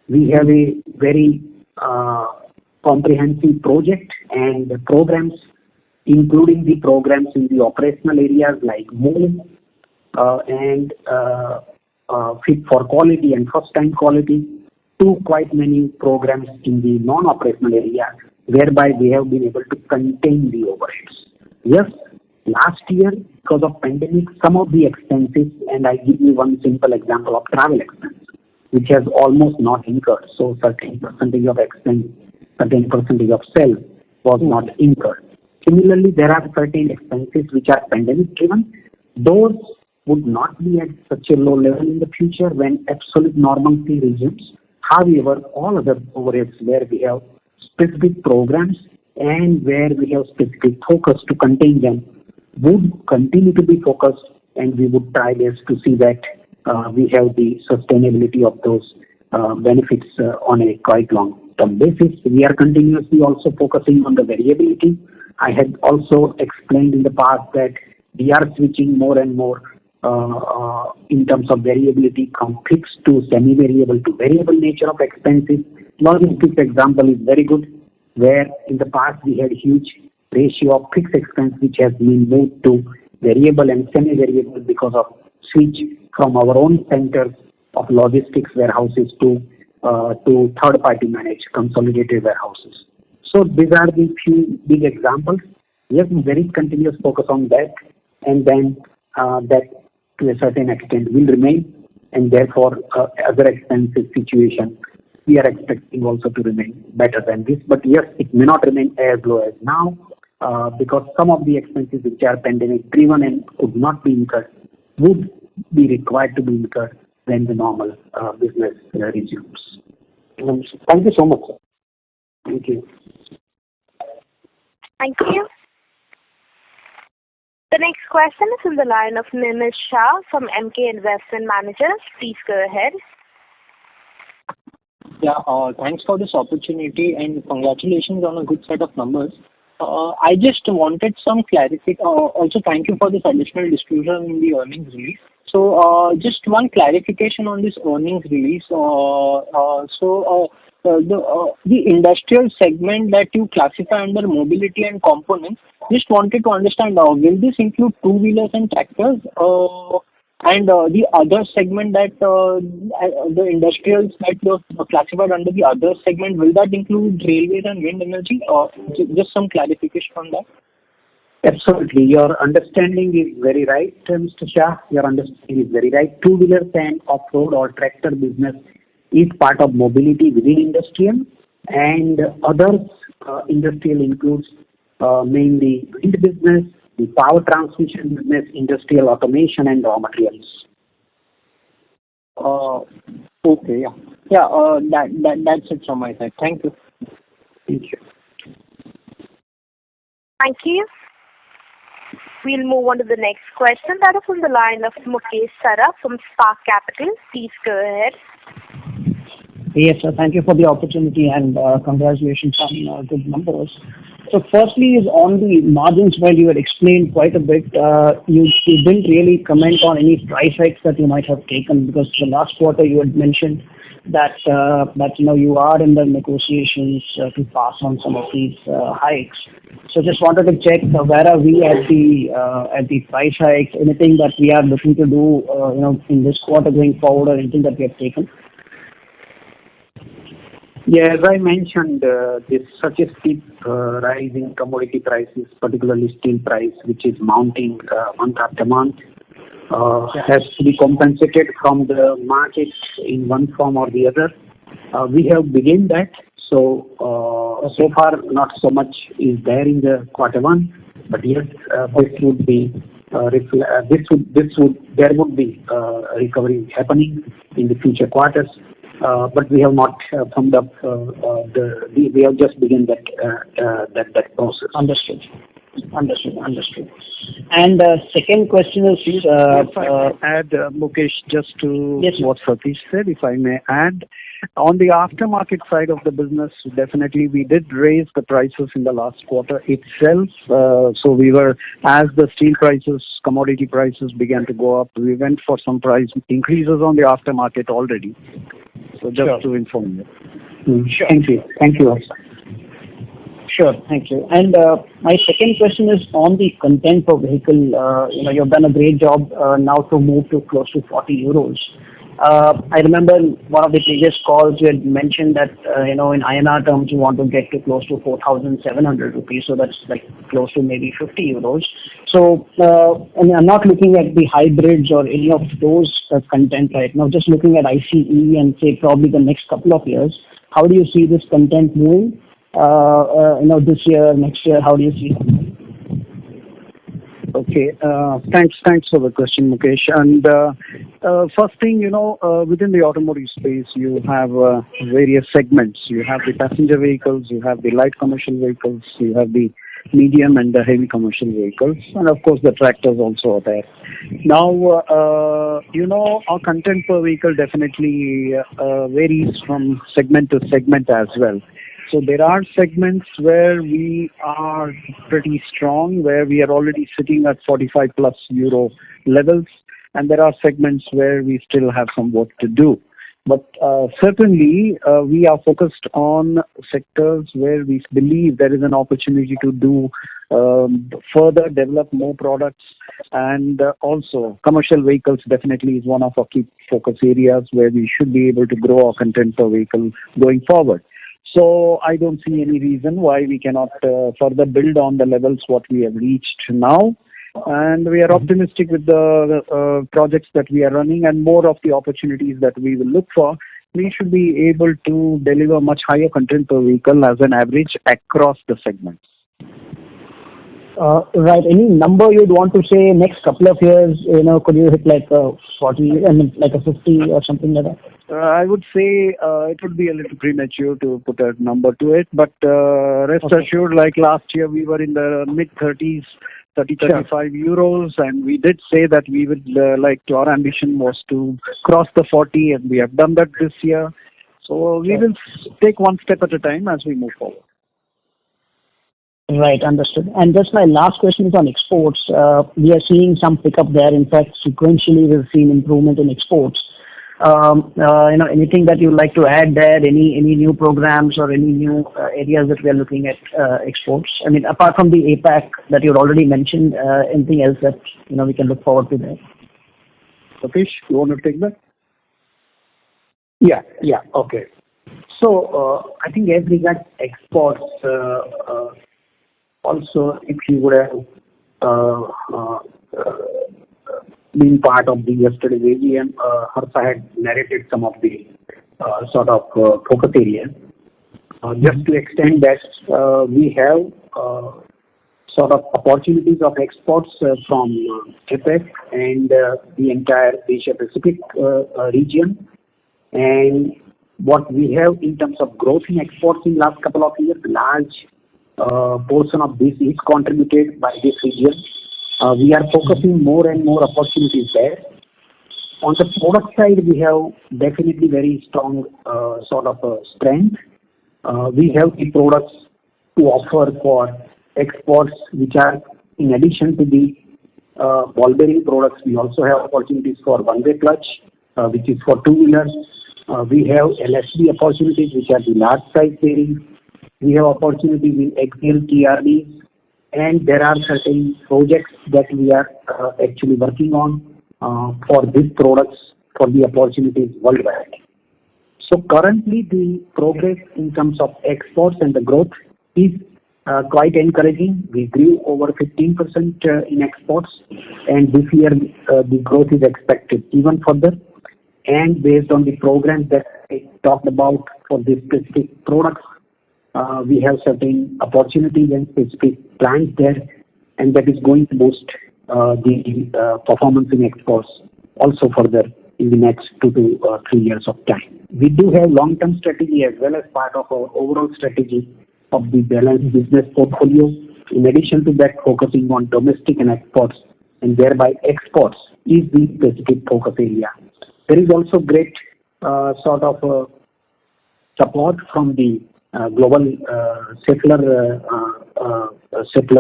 we have a very comprehensive project and programs, including the programs in the operational areas like MOVE and Fit for Quality and First Time Quality, to quite many programs in the non-operational area, whereby we have been able to contain the overheads. Yes, last year, because of pandemic, some of the expenses, and I give you one simple example of travel expense, which has almost not incurred. So certain percentage of expense, certain percentage of sales was not incurred. Similarly, there are certain expenses which are pandemic driven. Those would not be at such a low level in the future when absolute normalcy resumes. However, all other overheads where we have specific programs and where we have specific focus to contain them would continue to be focused, and we would try best to see that we have the sustainability of those benefits on a quite long-term basis. We are continuously also focusing on the variability. I had also explained in the past that we are switching more and more in terms of variability from fixed to semi-variable to variable nature of expenses. Logistics example is very good, where in the past we had huge ratio of fixed expense which has been moved to variable and semi-variable because of switch from our own centers of logistics warehouses to third-party managed consolidated warehouses. So these are the few big examples. We have very continuous focus on that, and then that to a certain extent will remain, and therefore other expenses situation we are expecting also to remain better than this. But yes, it may not remain as low as now because some of the expenses which are pandemic driven and could not be incurred would be required to be incurred when the normal business resumes. Thank you so much, sir. Thank you. Thank you. The next question is from the line of Nimish Shah from MK Investment Managers. Please go ahead. Yeah, thanks for this opportunity and congratulations on a good set of numbers. I just wanted some clarity. Also, thank you for this additional disclosure in the earnings release. So, just one clarification on this earnings release. The industrial segment that you classify under mobility and components, just wanted to understand, will this include two-wheelers and tractors? And the other segment that the industrials that were classified under the other segment, will that include railways and wind energy? Or just some clarification on that? Absolutely. Your understanding is very right, Mr. Shah. Your understanding is very right. Two-wheelers and off-road or tractor business is part of mobility within industrial, and others industrial includes mainly wind business, the power transmission business, industrial automation, and raw materials. Okay, yeah. Yeah, that's it from my side. Thank you. Thank you. Thank you. We'll move on to the next question. That is on the line of Mukesh Saraf from Spark Capital. Please go ahead. Yes, sir. Thank you for the opportunity and congratulations on good numbers. So firstly is on the margins, where you had explained quite a bit. You didn't really comment on any price hikes that you might have taken, because the last quarter you had mentioned that you are in the negotiations to pass on some of these hikes. So just wanted to check where are we at the price hikes? Anything that we are looking to do in this quarter going forward, or anything that we have taken? Yeah, as I mentioned, this such a steep rise in commodity prices, particularly steel price, which is mounting month after month, has to be compensated from the market in one form or the other. We have begun that. So far not so much is there in the quarter one, but yes, there would be recovery happening in the future quarters. But we have not summed up we have just begun that process. Understood. And second question is, if I may add, Mukesh, just to what Satish said, if I may add, on the aftermarket side of the business, definitely we did raise the prices in the last quarter itself. So we were, as the steel prices, commodity prices began to go up, we went for some price increases on the aftermarket already. So just to inform you. Sure. Thank you. Sure, thank you. And my second question is on the content per vehicle. You've done a great job now to move to close to 40 euros. I remember in one of the previous calls you had mentioned that in INR terms you want to get to close to 4,700 rupees. So that's like close to maybe 50 euros. So I'm not looking at the hybrids or any of those content right now. Just looking at ICE and say probably the next couple of years. How do you see this content moving? This year, next year, how do you see it? Okay, thanks for the question, Mukesh. And first thing, within the automotive space, you have various segments. You have the passenger vehicles, you have the light commercial vehicles, you have the medium and the heavy commercial vehicles, and of course the tractors also are there. Now, our content per vehicle definitely varies from segment to segment as well. So there are segments where we are pretty strong, where we are already sitting at 45 plus euro levels, and there are segments where we still have some work to do. But certainly, we are focused on sectors where we believe there is an opportunity to do further develop more products, and also commercial vehicles definitely is one of our key focus areas where we should be able to grow our content per vehicle going forward. So I don't see any reason why we cannot further build on the levels what we have reached now. And we are optimistic with the projects that we are running and more of the opportunities that we will look for. We should be able to deliver much higher content per vehicle as an average across the segments. Right. Any number you'd want to say next couple of years, could you hit like a 40, like a 50 or something like that? I would say it would be a little premature to put a number to it, but rest assured, like last year, we were in the mid-30s, 35 euros, and we did say that we would our ambition was to cross the 40, and we have done that this year. So we will take one step at a time as we move forward. Right, understood. And just my last question is on exports. We are seeing some pickup there. In fact, sequentially, we've seen improvement in exports. Anything that you'd like to add there? Any new programs or any new areas that we are looking at exports? I mean, apart from the APAC that you already mentioned, anything else that we can look forward to there? Satish, you want to take that? Yeah. Okay. So I think as regards exports, also if you would have been part of the yesterday's AGM, Harsha had narrated some of the sort of focus areas. Just to extend that, we have sort of opportunities of exports from APEC and the entire Asia Pacific region. And what we have in terms of growth in exports in last couple of years, large portion of this is contributed by this region. We are focusing more and more opportunities there. On the product side, we have definitely very strong sort of strength. We have the products to offer for exports, which are in addition to the ball bearing products. We also have opportunities for one-way clutch, which is for two-wheelers. We have LSB opportunities, which are the large size bearings. We have opportunities in axial TRDs, and there are certain projects that we are actually working on for these products for the opportunities worldwide. So currently the progress in terms of exports and the growth is quite encouraging. We grew over 15% in exports, and this year the growth is expected even further. And based on the programs that I talked about for these specific products, we have certain opportunities and specific plans there, and that is going to boost the performance in exports also further in the next 2 to 3 years of time. We do have long-term strategy as well as part of our overall strategy of the balanced business portfolio. In addition to that, focusing on domestic and exports, and thereby exports is the specific focus area. There is also great sort of support from the global Schaeffler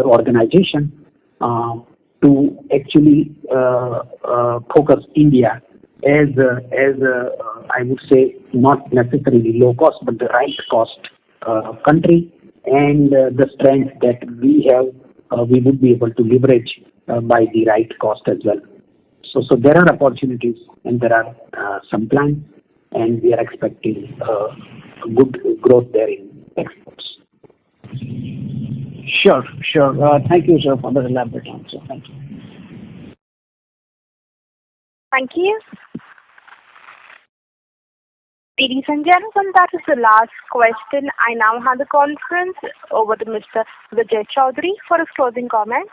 organization to actually focus India as I would say not necessarily low cost but the right cost country, and the strength that we have we would be able to leverage by the right cost as well. So there are opportunities and there are some plans, and we are expecting good growth there in exports. Sure. Thank you, sir, for the elaborate answer. Thank you. Thank you. Ladies and gentlemen, that is the last question. I now hand the conference over to Mr. Vijay Chaudhary for his closing comments.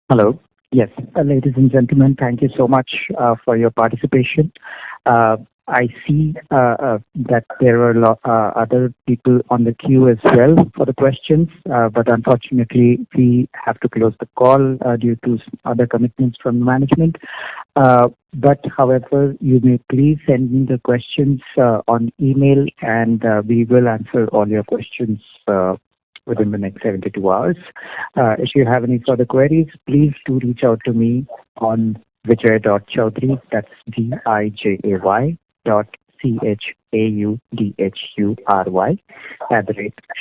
Hello. Yes, ladies and gentlemen, thank you so much for your participation. I see that there were other people on the queue as well for the questions, but unfortunately we have to close the call due to other commitments from management. But however, you may please send me the questions on email, and we will answer all your questions within the next 72 hours. If you have any further queries, please do reach out to me on vijay.chaudhary, that's VIJAY .CHAUDHURY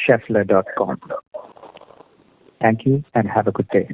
@Schaeffler.com. Thank you and have a good day.